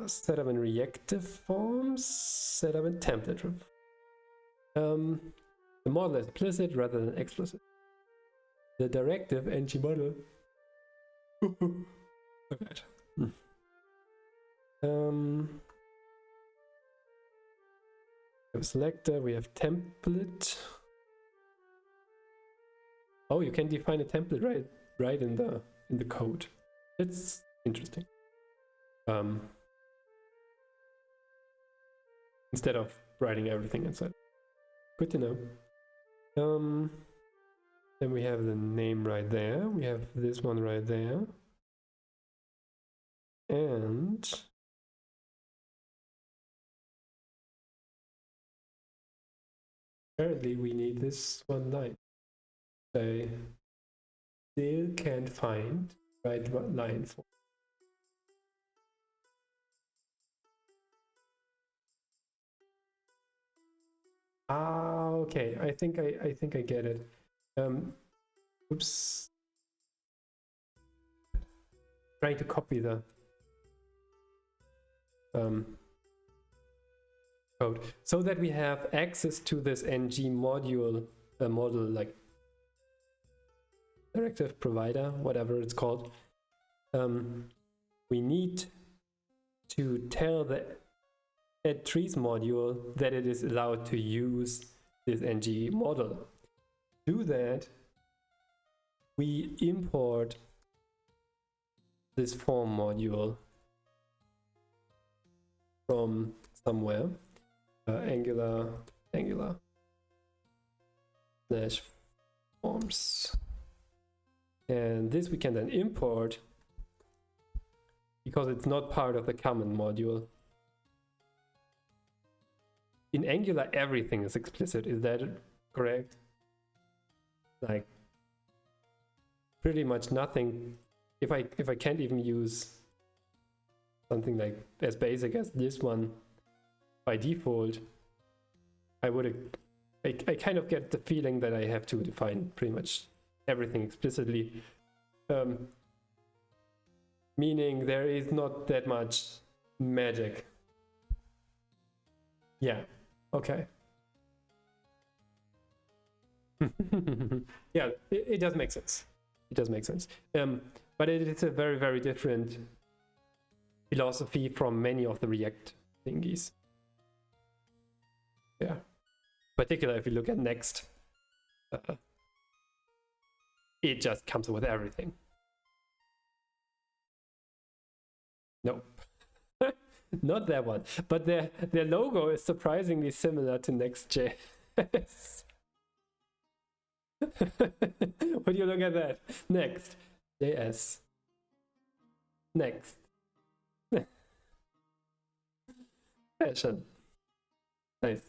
Speaker 1: Set up in reactive forms, set up in template. The model is implicit rather than explicit. The directive ng model. Okay. We have selector, we have template. Oh, you can define a template right in the code. It's interesting. Instead of writing everything inside. Good to know. Then we have the name right there. We have this one right there. And apparently we need this one line. I still can't find right line for. Ah, okay. I think I get it. Oops. Trying to copy the code so that we have access to this ng module model, like directive provider, whatever it's called. We need to tell the add trees module that it is allowed to use this ng model. To do that, we import this form module from somewhere. Angular /forms, and this we can then import because it's not part of the common module. In Angular, everything is explicit. Is that correct? Like pretty much nothing. If I can't even use something like as basic as this one by default, I kind of get the feeling that I have to define pretty much everything explicitly. Meaning there is not that much magic. Yeah, okay. Yeah, it does make sense. It does make sense. But it is a very, very different philosophy from many of the React thingies. Yeah. Particularly if you look at Next, it just comes with everything. Nope. Not that one. But their logo is surprisingly similar to Next.js. Would you look at that? Next.js. Next. Fashion. Nice.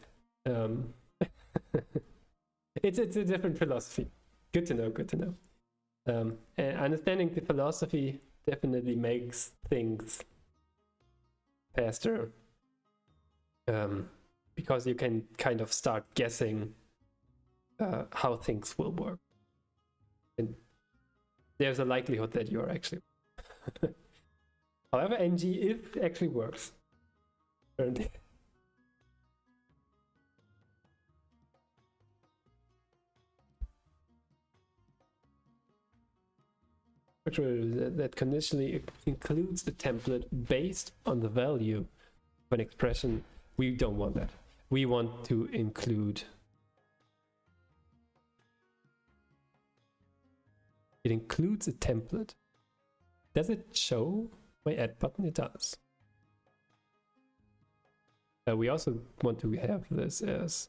Speaker 1: It's a different philosophy. Good to know, good to know. And understanding the philosophy definitely makes things faster. because you can kind of start guessing how things will work. And there's a likelihood that you're actually. However, ng if actually works. Apparently. That conditionally includes the template based on the value of an expression. We don't want that. We want to include. It includes a template. Does it show my add button? It does. We also want to have this as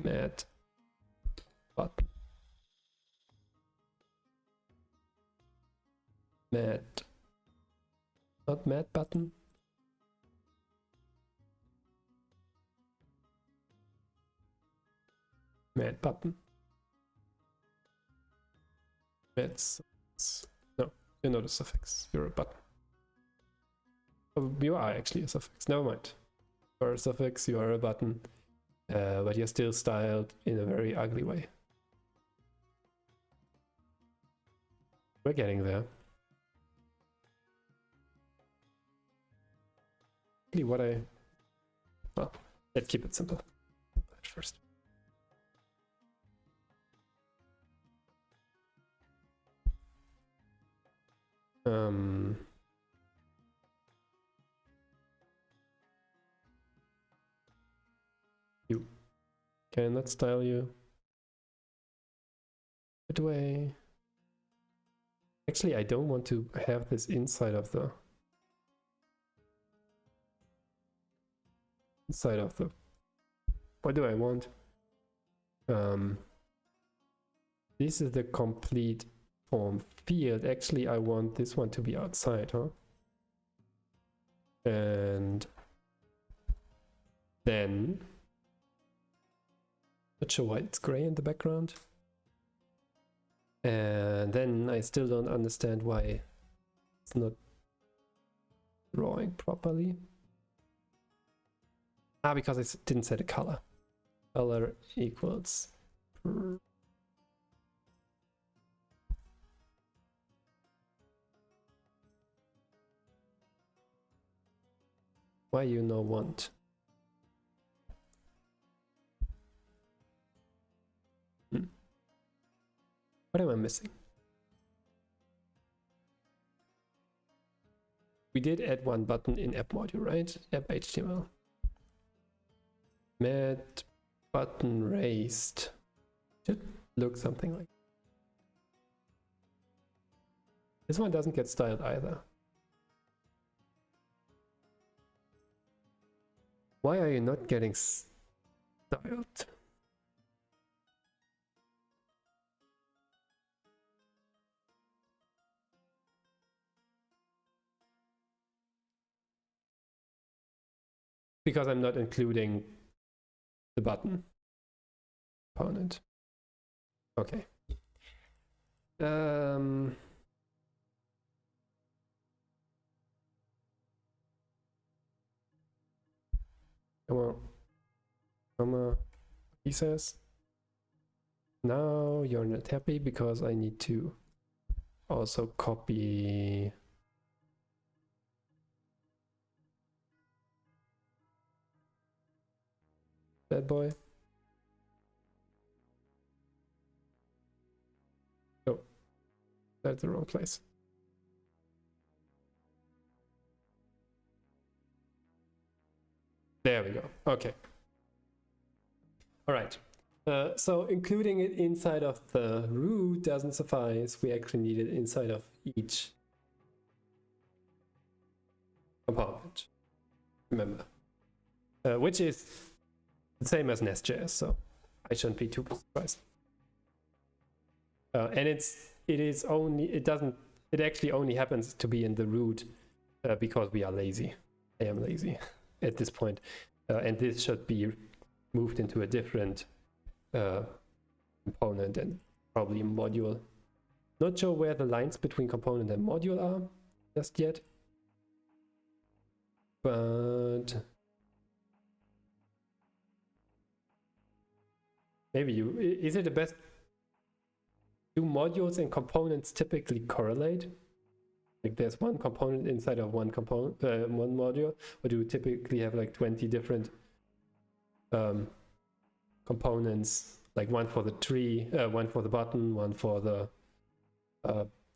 Speaker 1: add button. Not mat button. Mat button. That's no, you're not a suffix. You're a button. Oh, you are actually a suffix. Never mind. You are a suffix. You are a button, but you're still styled in a very ugly way. We're getting there. What I well, let's keep it simple at first. You cannot style you. But way. Actually, I don't want to have this inside of the what do I want? This is the complete form field. Actually, I want this one to be outside, huh? And then not sure why it's gray in the background. And then I still don't understand why it's not drawing properly. Because I didn't set a color. Color equals. Why you no want? What am I missing? We did add one button in app module, right? App HTML. Mat button raised. Should look something like this. One doesn't get styled either. Why are you not getting styled? Because I'm not including the button component. Okay. Come on. He says, now you're not happy because I need to also copy that boy. Oh, that's the wrong place. There we go. Okay. All right. So including it inside of the root doesn't suffice. We actually need it inside of each component. Remember, which is the same as Nest.js, so I shouldn't be too surprised. And it actually only happens to be in the root because we are lazy. I am lazy at this point, and this should be moved into a different component and probably module. Not sure where the lines between component and module are just yet, but maybe is it the best? Do modules and components typically correlate? Like there's one component inside of one component, one module, or do you typically have like 20 different components, like one for the tree, one for the button, one for the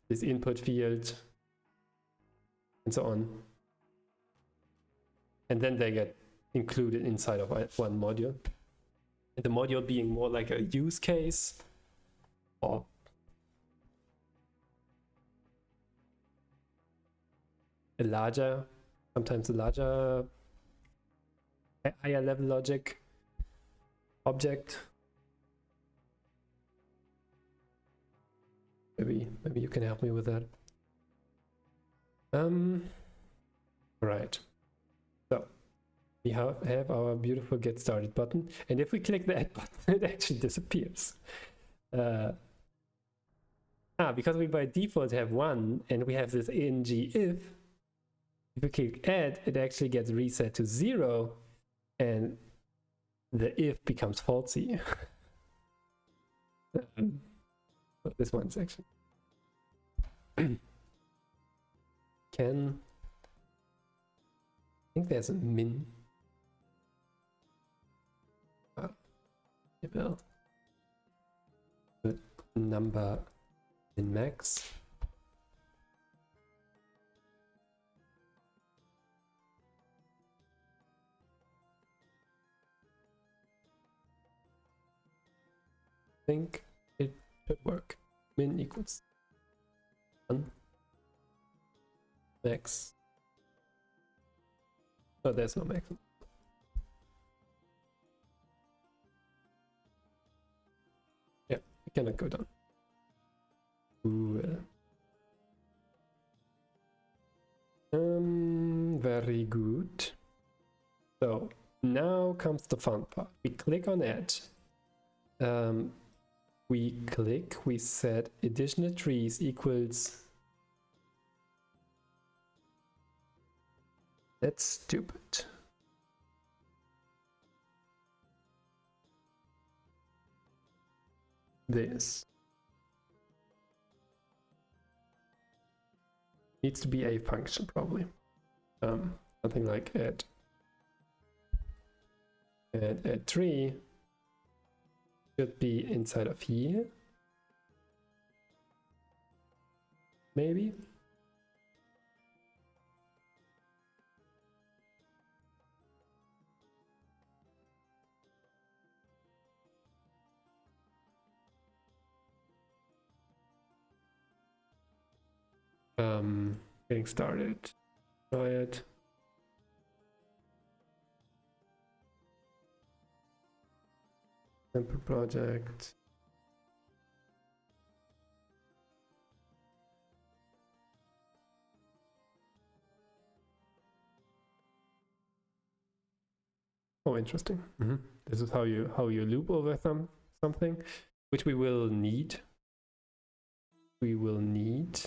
Speaker 1: this input field, and so on. And then they get included inside of one module. And the module being more like a use case, or a larger, sometimes a larger, higher level logic object. Maybe you can help me with that. Right. So we have our beautiful get started button, and if we click the add button, it actually disappears. Because we by default have one, and we have this ing if we click add, it actually gets reset to 0, and the if becomes falsy. This one's actually I think there's a min. Good number in max. I think it should work. Min equals 1. Max. Oh, there's no max. Yeah, we cannot go down. Very good. So now comes the fun part. We click on add. We set additional trees equals. That's stupid. This needs to be a function, probably. Something like add tree should be inside of here. Maybe. Getting started. Try it. Sample project. Oh, interesting. This is how you loop over something, which we will need. We will need.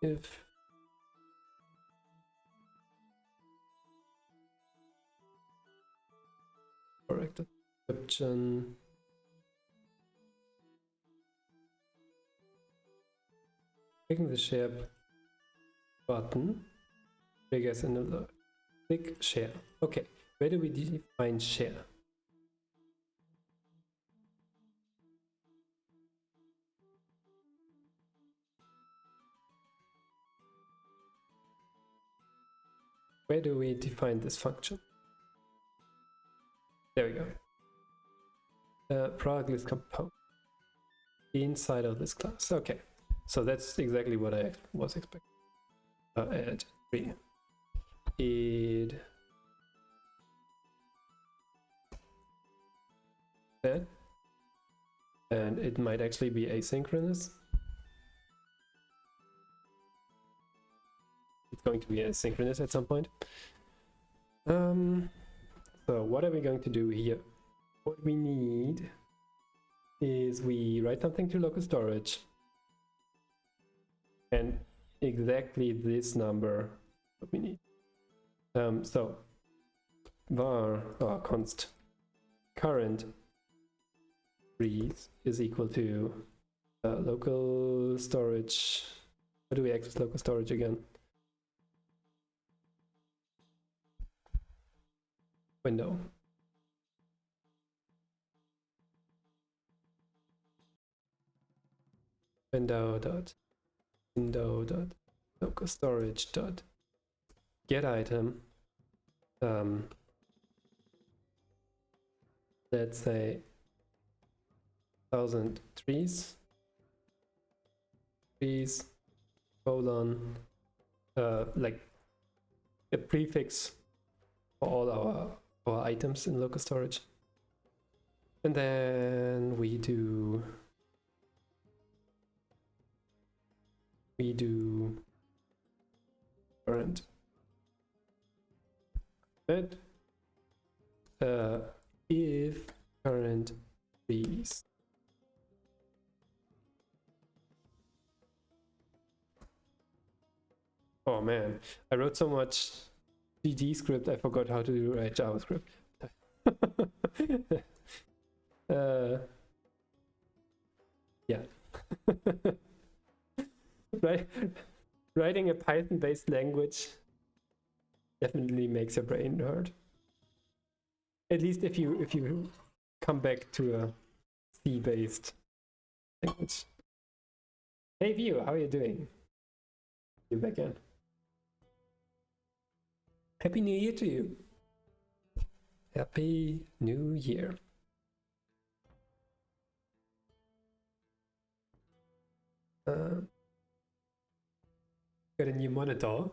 Speaker 1: If correct description. Clicking the share button triggers an alert. Click share. Okay, where do we define share? Where do we define this function? There we go. Product list component inside of this class. Okay, so that's exactly what I was expecting. Add tree. That, and it might actually be asynchronous. It's going to be asynchronous at some point. So what are we going to do here? What we need is we write something to local storage, and exactly this number what we need. So var or const current trees is equal to local storage. How do we access local storage again? Window. Window dot local storage dot get item. Let's say 1000 trees colon like a prefix for all our items in local storage, and then we do current but if current trees oh man, I wrote so much GD script I forgot how to write JavaScript. Yeah. Right. Writing a Python-based language definitely makes your brain hurt. At least if you come back to a C-based language. Hey View, how are you doing? You back in. Happy New Year to you. Happy New Year. Got a new monitor.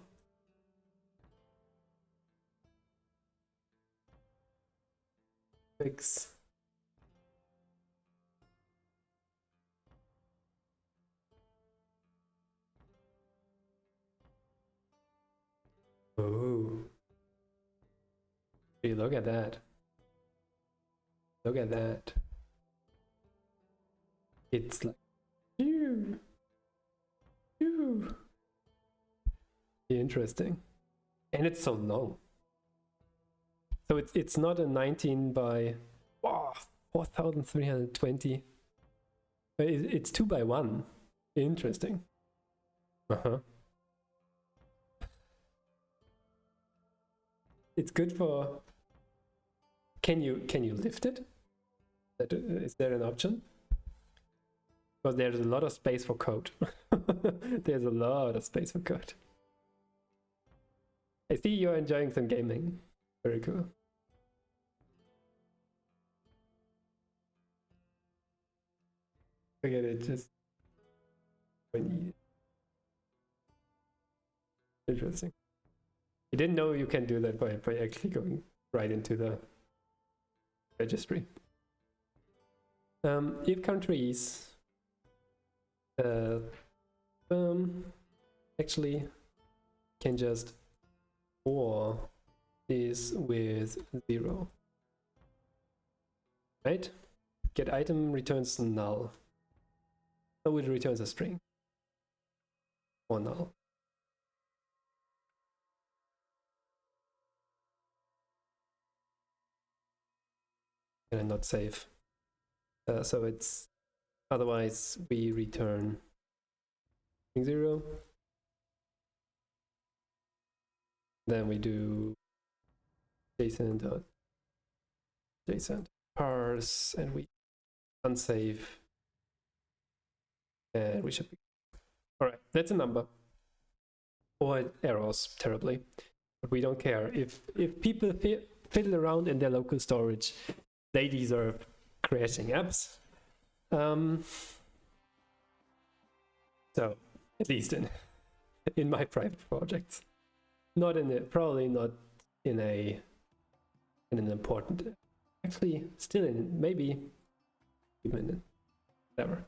Speaker 1: Fix. Oh. Hey, look at that. Look at that. It's like phew. Phew. Interesting. And it's so long. So it's not a 19 by 4320. It's 2 by 1. Interesting. Uh-huh. It's good for. Can you lift it? Is there an option? Because there's a lot of space for code. There's a lot of space for code. I see you're enjoying some gaming. Very cool. Forget it, just interesting. You didn't know you can do that by actually going right into the registry. If countries actually can just or is with 0, right? Get item returns null. So it returns a string or null. And not save. So it's otherwise we return 0. Then we do JSON parse and we unsave. And we should be. All right, that's a number. Or it errors terribly, but we don't care. If people fiddle around in their local storage, they deserve crashing apps. So at least in my private projects, not in a probably not in an important. Actually, still in maybe even whatever.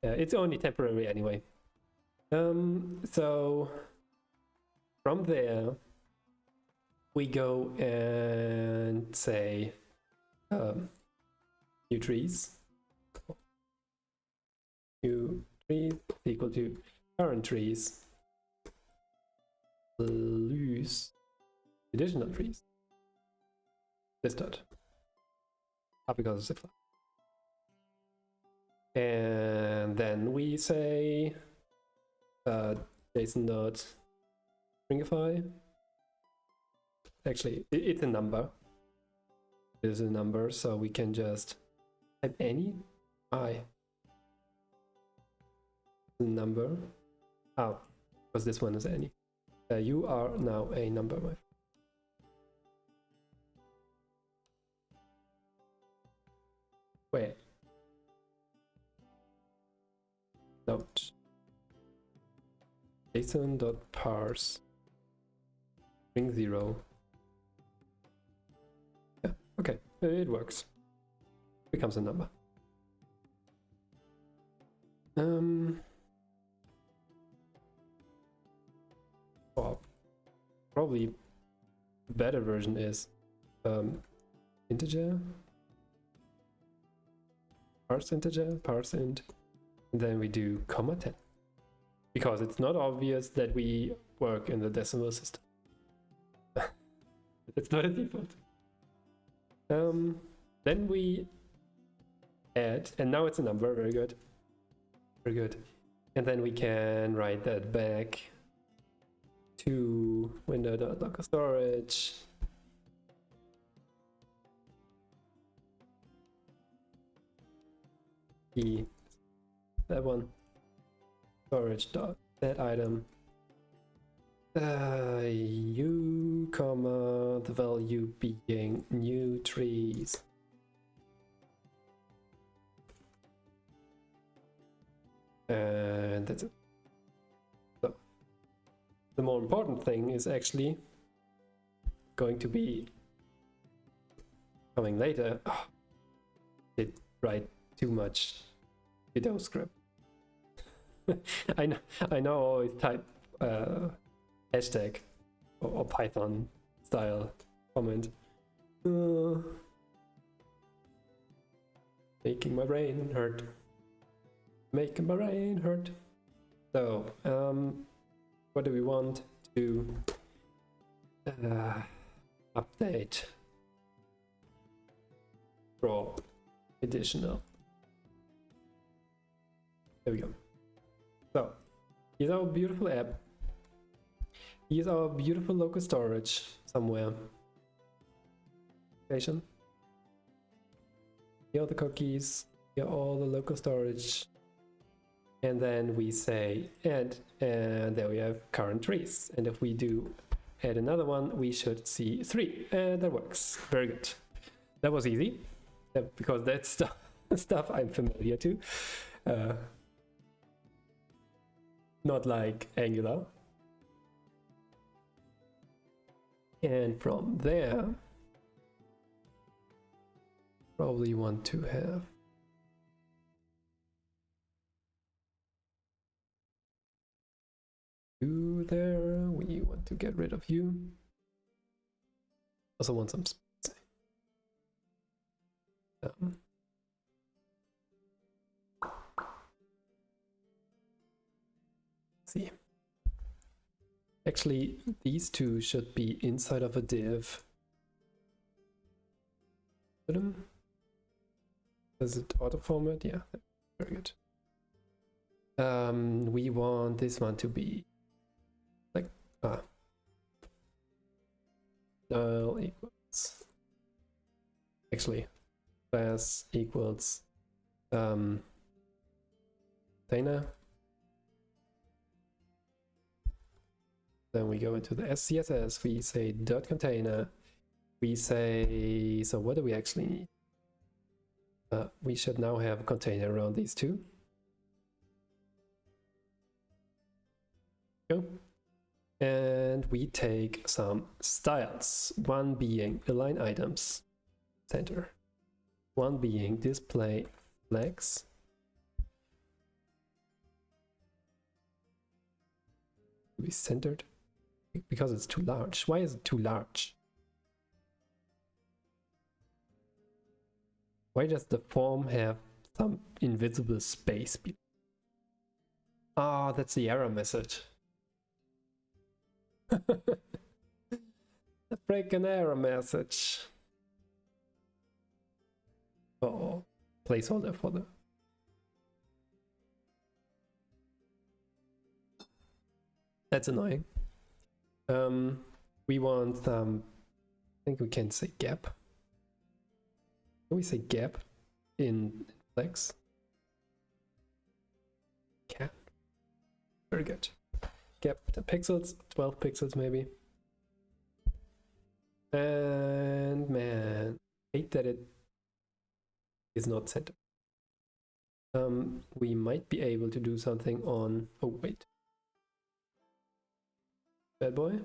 Speaker 1: It's only temporary anyway. So from there we go and say new trees equal to current trees lose additional trees. This dot. Because it's a class. And then we say JSON dot stringify. Actually, it's a number. It is a number, so we can just type any number. Oh, because this one is any. You are now a number, my friend. Wait. Note. JSON.parse string 0. Yeah, okay, it works. Becomes a number. Well, probably the better version is integer, parse integer, parse int, and then we do comma 10, because it's not obvious that we work in the decimal system. It's not a default. Then we add, and now it's a number. Very good, very good. And then we can write that back to window.local storage. That one. Storage dot that item. U comma the value being new trees. And that's it. So the more important thing is actually going to be coming later. Oh, did write too much Widow script. I know I always type hashtag or Python style comment. Making my brain hurt. Making my brain hurt. So, what do we want to update? Draw additional. There we go. So, here's our beautiful app. Here's our beautiful local storage somewhere. Location. Here are the cookies. Here are all the local storage. And then we say add, and there we have current trees. And if we do add another one, we should see 3. And that works. Very good. That was easy, because that's stuff I'm familiar to. Not like Angular. And from there, probably want to have you there. We want to get rid of you. Also want some space. See. Actually, these two should be inside of a div. Does it auto format? Yeah, very good. We want this one to be like style equals, actually class equals container. Then we go into the SCSS, we say dot container, we say, so what do we actually need? We should now have a container around these two. Go. And we take some styles, one being align items, center, one being display flags, to be centered, because it's too large. Why is it too large? Why does the form have some invisible space? Ah, that's the error message. The freaking error message. Oh, placeholder for the. That's annoying. We want I think we can say gap. Can we say gap in flex? Can. Very good. Gap 10 pixels, 12 pixels maybe. And man, hate that it is not centered. We might be able to do something on. Oh wait, bad boy.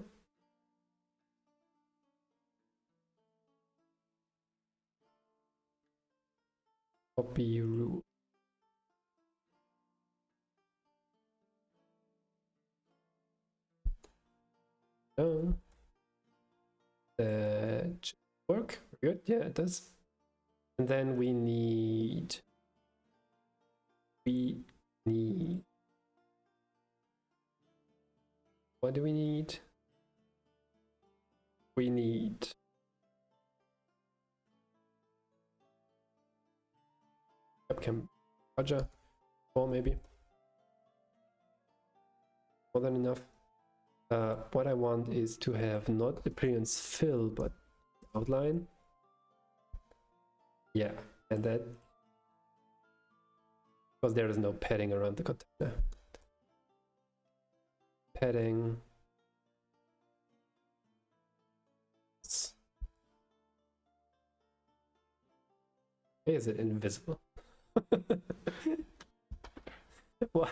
Speaker 1: Copy rule. That should work. Good. Yeah, it does. And then we need. What do we need? We need. Webcam. Roger. Or maybe. More than enough. What I want is to have not appearance fill, but outline. Yeah, and that because there is no padding around the container. Padding. Is it invisible? What?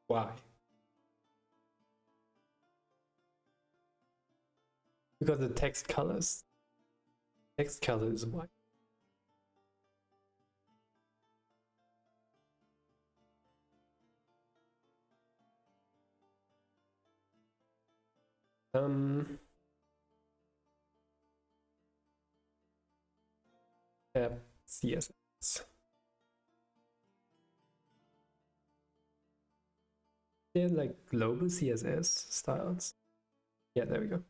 Speaker 1: Why? Because the text color is white. CSS. They're like global CSS styles. Yeah, there we go.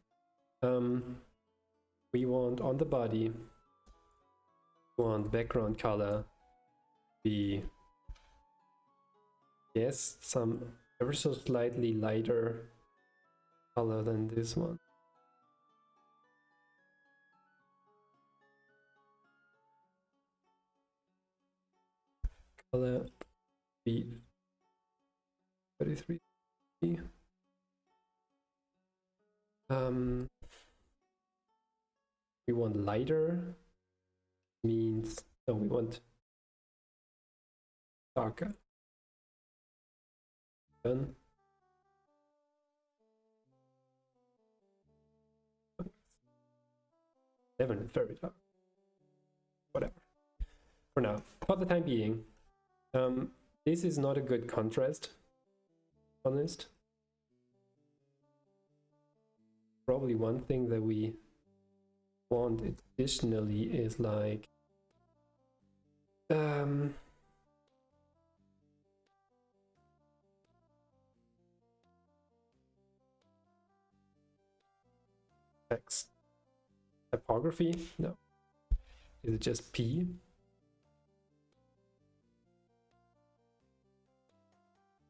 Speaker 1: We want on the body, we want background color be, yes, some ever so slightly lighter color than this one. Color be 33. We want lighter, means no, we want darker. Done. Never very dark. Whatever. For now, for the time being, this is not a good contrast. Honest. Probably one thing that we want additionally is like text typography. No, is it just P?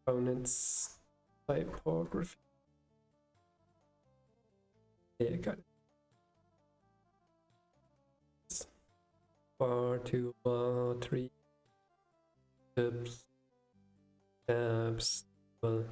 Speaker 1: Components typography. Yeah, got it. Bar 2, bar 3, tabs, tabs, well.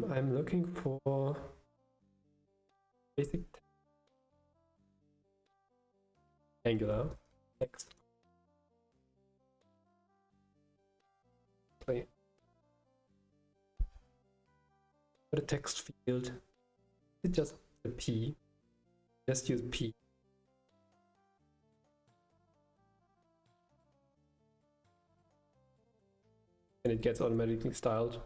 Speaker 1: I'm looking for basic Angular text. Play. Put a text field. It's just a P. Just use P. and it gets automatically styled.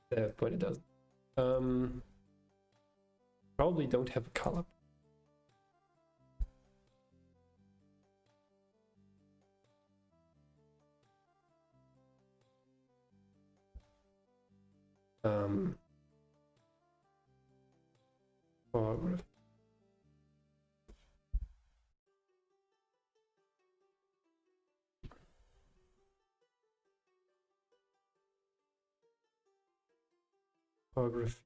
Speaker 1: But it doesn't. Probably don't have a color. Photography. Photography.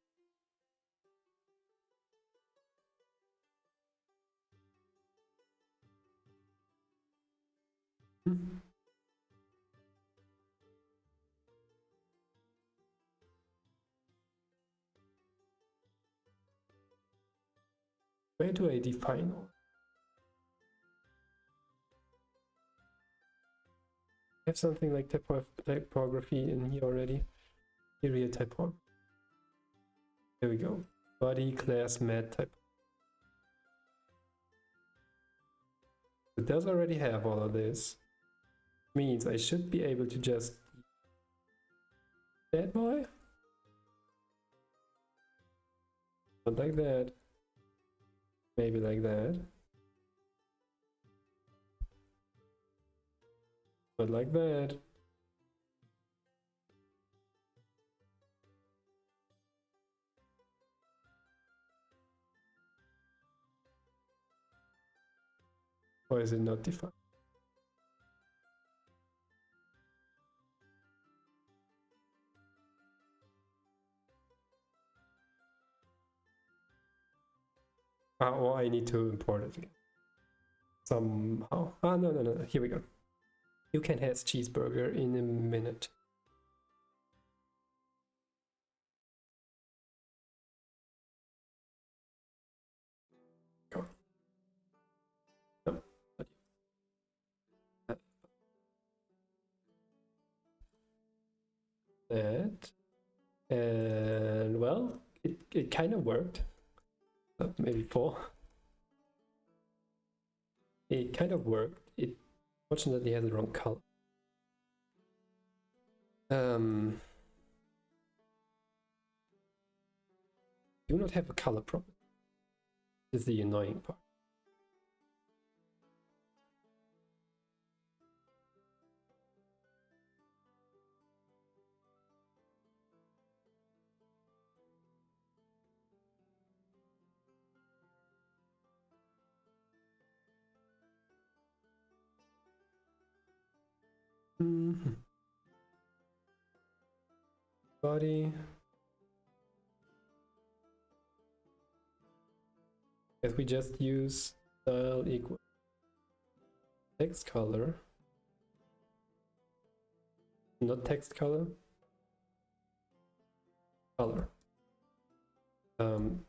Speaker 1: Where do I define all? I have something like typography in here already. Period typography. There we go. Body class mat type. It does already have all of this. Means I should be able to just that boy. Not like that. Maybe like that. But like that. Or is it not defined? Or I need to import it again. Somehow. No. Here we go. You can have cheeseburger in a minute. Go. No, not you. That. And well, it kind of worked. Maybe 4. It kind of worked. It fortunately has the wrong color. Do not have a color property. This is the annoying part. Body. If we just use style equal text color, not text color, color. And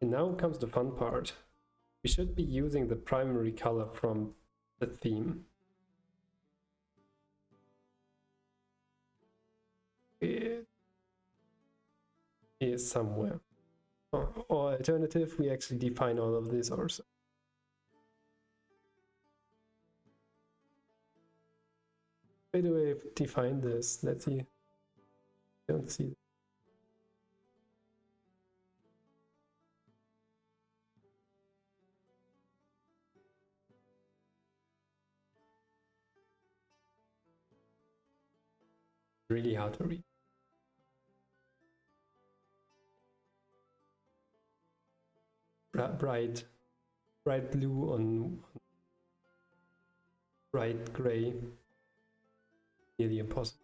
Speaker 1: now comes the fun part. We should be using the primary color from the theme. It is somewhere. Or alternative, we actually define all of this ourselves. Where do I define this? Let's see. I don't see it. Really hard to read. Bright blue on bright gray. Nearly impossible.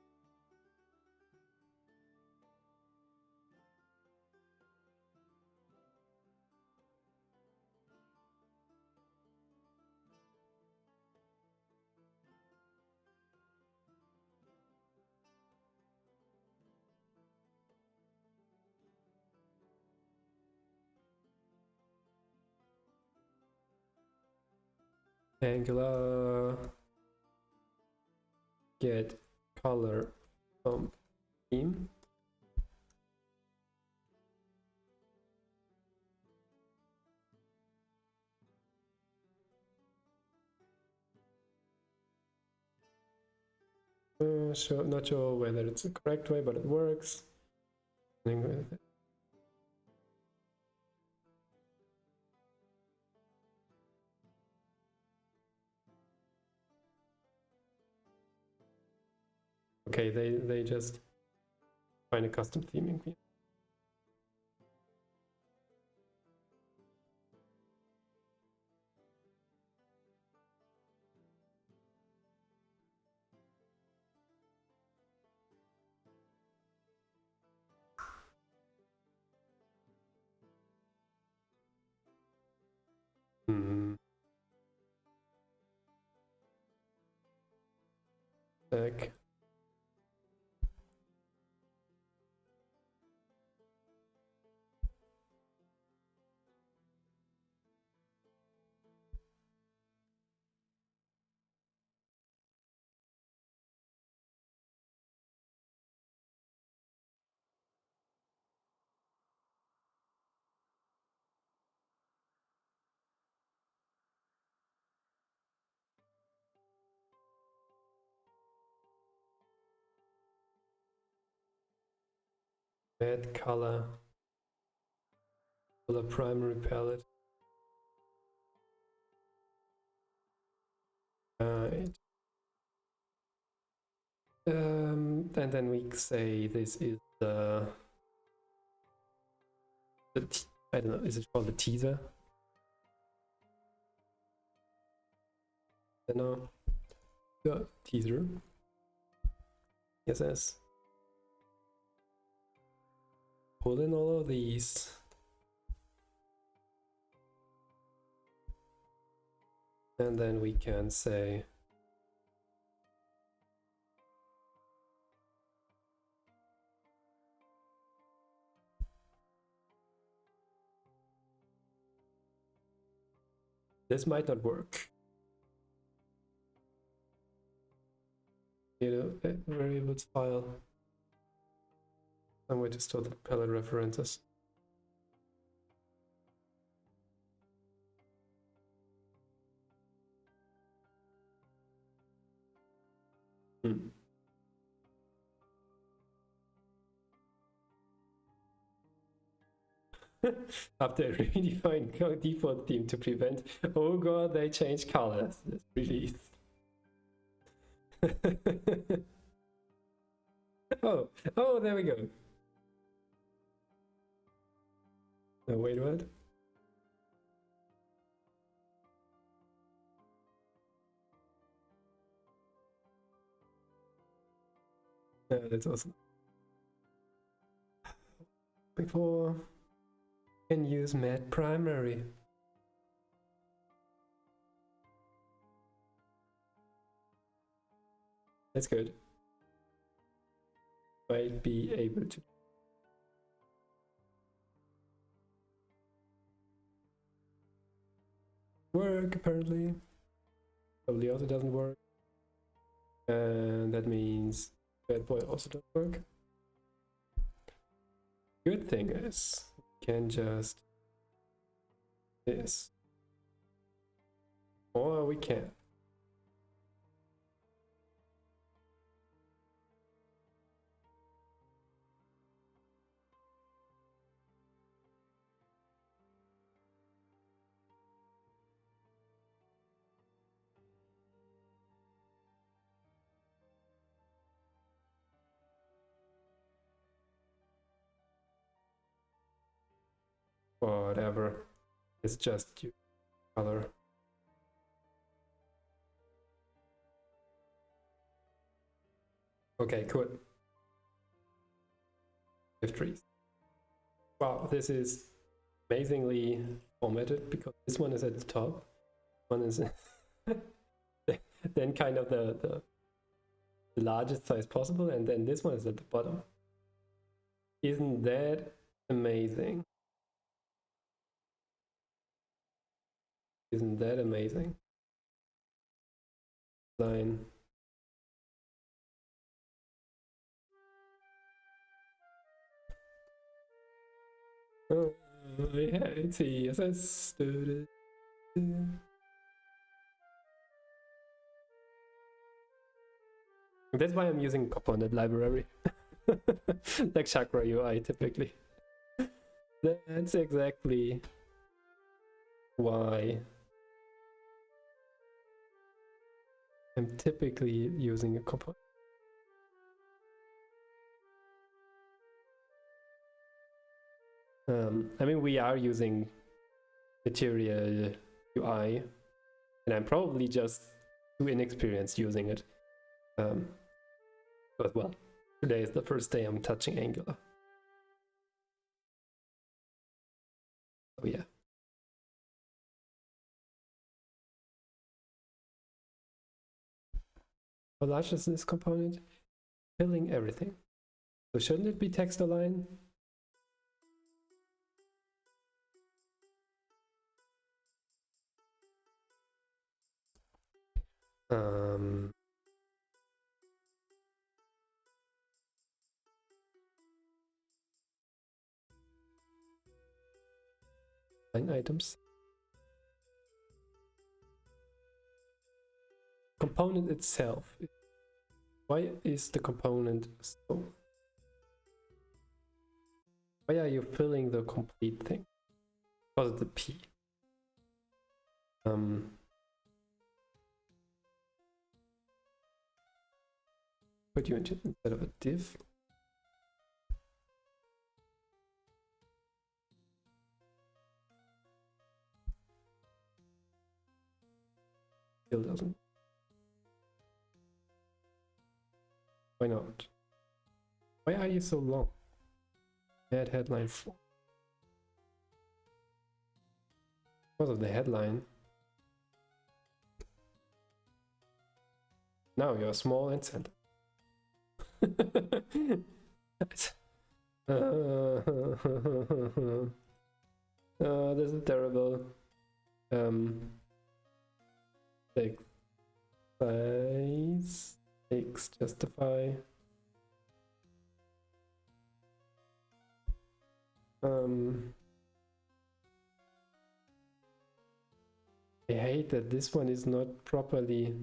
Speaker 1: Angular, get color from theme. Not sure whether it's the correct way, but it works. Okay, they just find a custom theming. Hmm. Back. Add color primary palette. Right. And then we say this is the I don't know, is it called the teaser? No, the teaser. Yes. Pull in all of these. And then we can say this might not work. Variables file. Some way to store the palette references. After a redefined default theme to prevent, oh god, they changed colors. This release. oh, there we go. Oh, wait, what? That's awesome. Before can use matte primary. That's good. Might be able to work apparently. Probably also doesn't work. And that means bad boy also doesn't work. Good thing is we can just this. Or we can. Whatever. It's just color. Okay, cool. If trees. Wow, this is amazingly formatted because this one is at the top. One is then kind of the largest size possible, and then this one is at the bottom. Isn't that amazing? Isn't that amazing? Line. Oh, yeah, it's CSS. That's why I'm using component library. Like Chakra UI typically. That's exactly why I'm typically using a component. I mean, we are using Material UI, and I'm probably just too inexperienced using it. But well, today is the first day I'm touching Angular. Oh yeah. How large is this component? Filling everything. So shouldn't it be text align? Line items. Component itself. Why is the component so? Why are you filling the complete thing? Because of the P. Put you into instead of a div. Still doesn't. Why not? Why are you so long? Add headline 4. Because of the headline. Now you're small and center. This is terrible. Text size, text justify. I hate that this one is not properly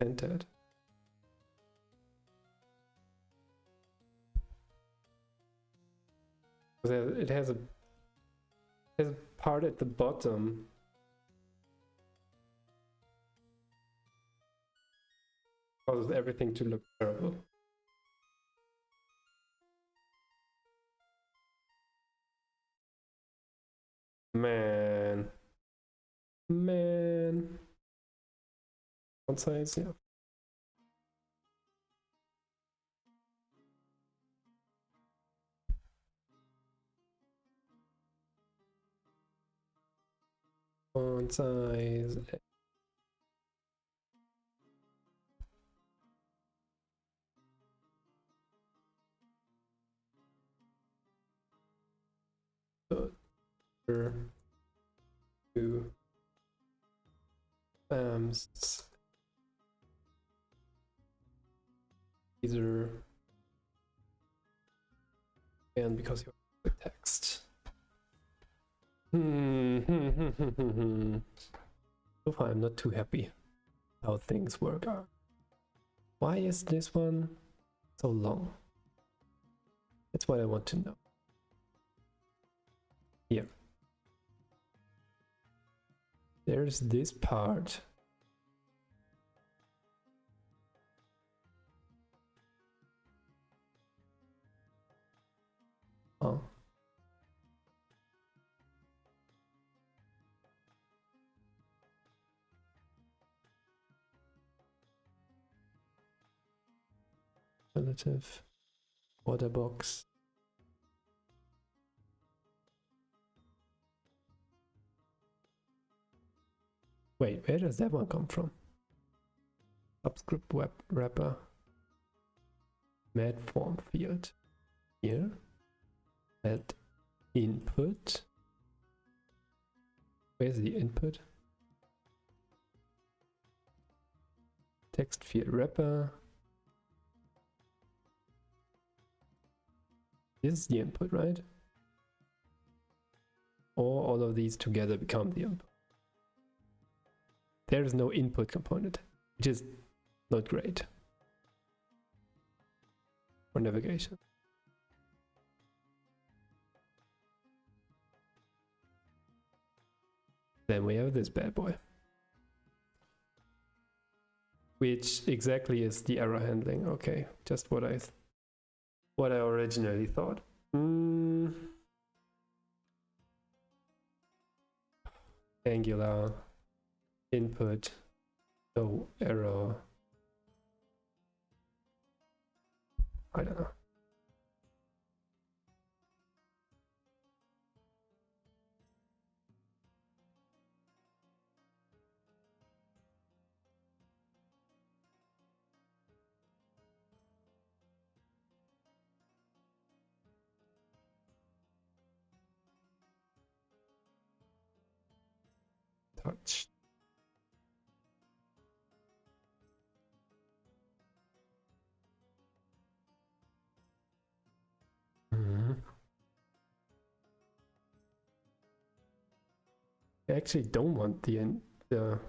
Speaker 1: centered. It has a part at the bottom. Causes everything to look terrible. Man. Font size, yeah. Font size. To either and because you have the text. So far I'm not too happy how things work out. Why is this one so long? That's what I want to know. Here. There's this part. Oh. Relative order box. Wait, where does that one come from? Subscript web wrapper. Add form field. Here. Add input. Where's the input? Text field wrapper. This is the input, right? Or all of these together become the input. There is no input component, which is not great. for navigation. Then we have this bad boy, which exactly is the error handling. Okay, just what I originally thought. Angular input, no error. I don't know. Touch. I actually don't want the Can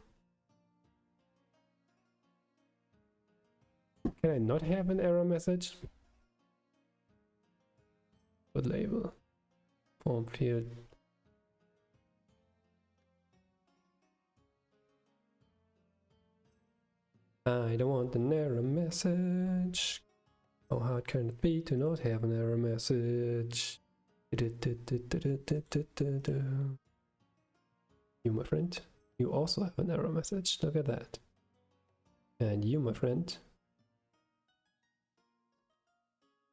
Speaker 1: I not have an error message? What label? Form field. I don't want an error message. How hard can it be to not have an error message? You, my friend, you also have an error message. Look at that. And you, my friend,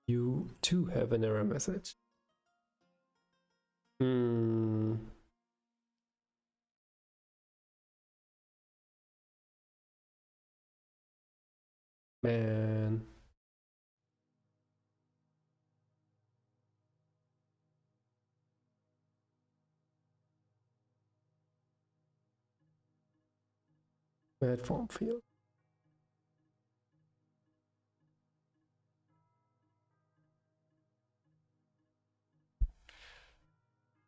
Speaker 1: you too have an error message. Man. Bad form field.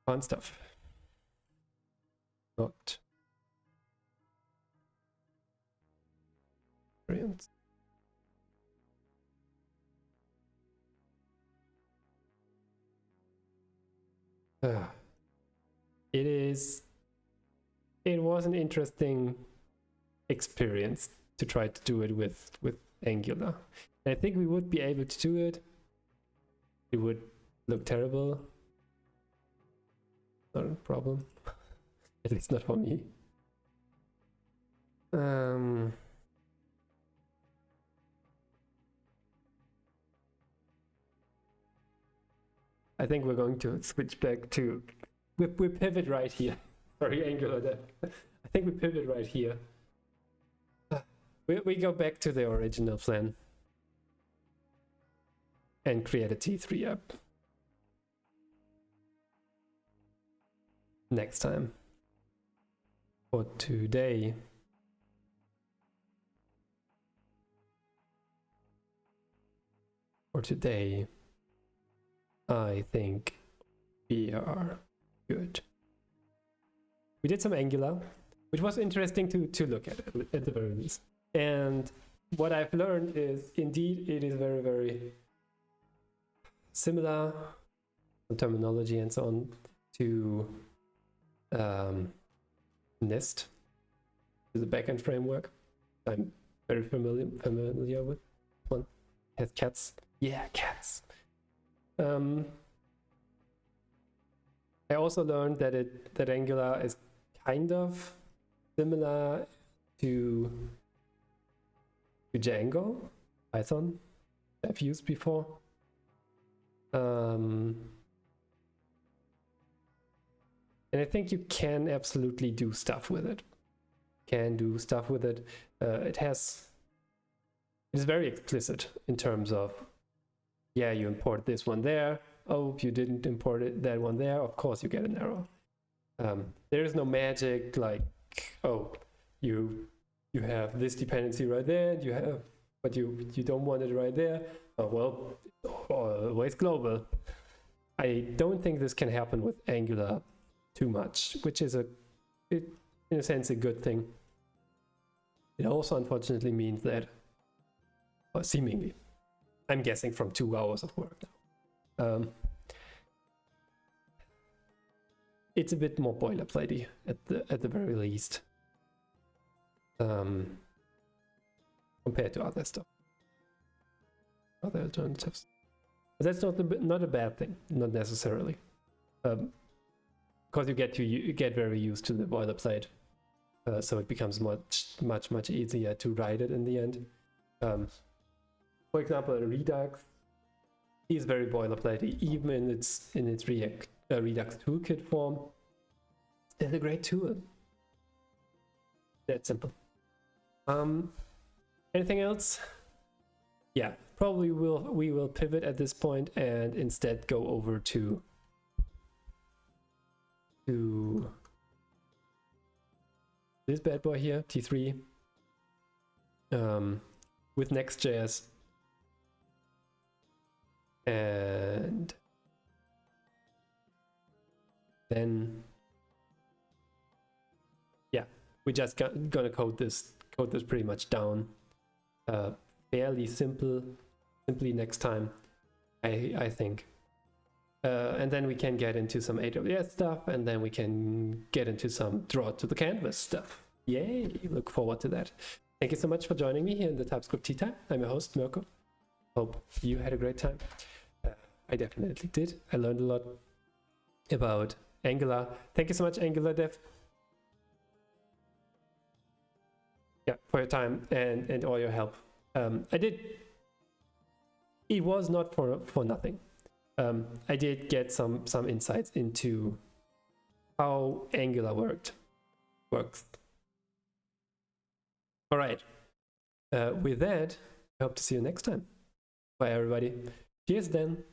Speaker 1: Fun stuff. Not variants. It was an interesting experience to try to do it with Angular. And I think we would be able to do it. It would look terrible. Not a problem. At least not for me. I think we're going to switch back to we pivot right here. Sorry, Angular. I think we pivot right here. We go back to the original plan and create a T3 app next time. For today, I think we are good. We did some Angular, which was interesting to look at the very least. And what I've learned is, indeed, it is very, very similar in terminology and so on to Nest, to the backend framework. I'm very familiar with. One has cats. Yeah, cats. I also learned that Angular is kind of similar to Django, Python, I've used before. And I think you can absolutely do stuff with it. It is very explicit in terms of, yeah, you import this one there. Oh, you didn't import that one there. Of course, you get an error. There is no magic like, oh, you have this dependency right there, but you don't want it right there. Oh, well, always global. I don't think this can happen with Angular too much, which is in a sense a good thing. It also unfortunately means that, seemingly, I'm guessing from 2 hours of work now. It's a bit more boilerplatey at the very least, compared to other stuff, other alternatives. But that's not a bad thing, not necessarily, because you get very used to the boilerplate, so it becomes much easier to write it in the end. For example, Redux is very boilerplatey, even in its Redux toolkit form. It's a great tool. That simple. Anything else? Yeah, probably we will pivot at this point and instead go over to this bad boy here, T3, with Next.js. And then, yeah, we just gonna code this pretty much down, fairly simply next time, I think. And then we can get into some AWS stuff, and then we can get into some draw to the canvas stuff. Yay! Look forward to that. Thank you so much for joining me here in the TypeScript Tea Time. I'm your host, Mirko. Hope you had a great time. I definitely did. I learned a lot about Angular. Thank you so much, Angular Dev. Yeah, for your time and all your help. It was not for nothing. I did get some insights into how Angular works. All right. With that, I hope to see you next time. Bye, everybody. Cheers then.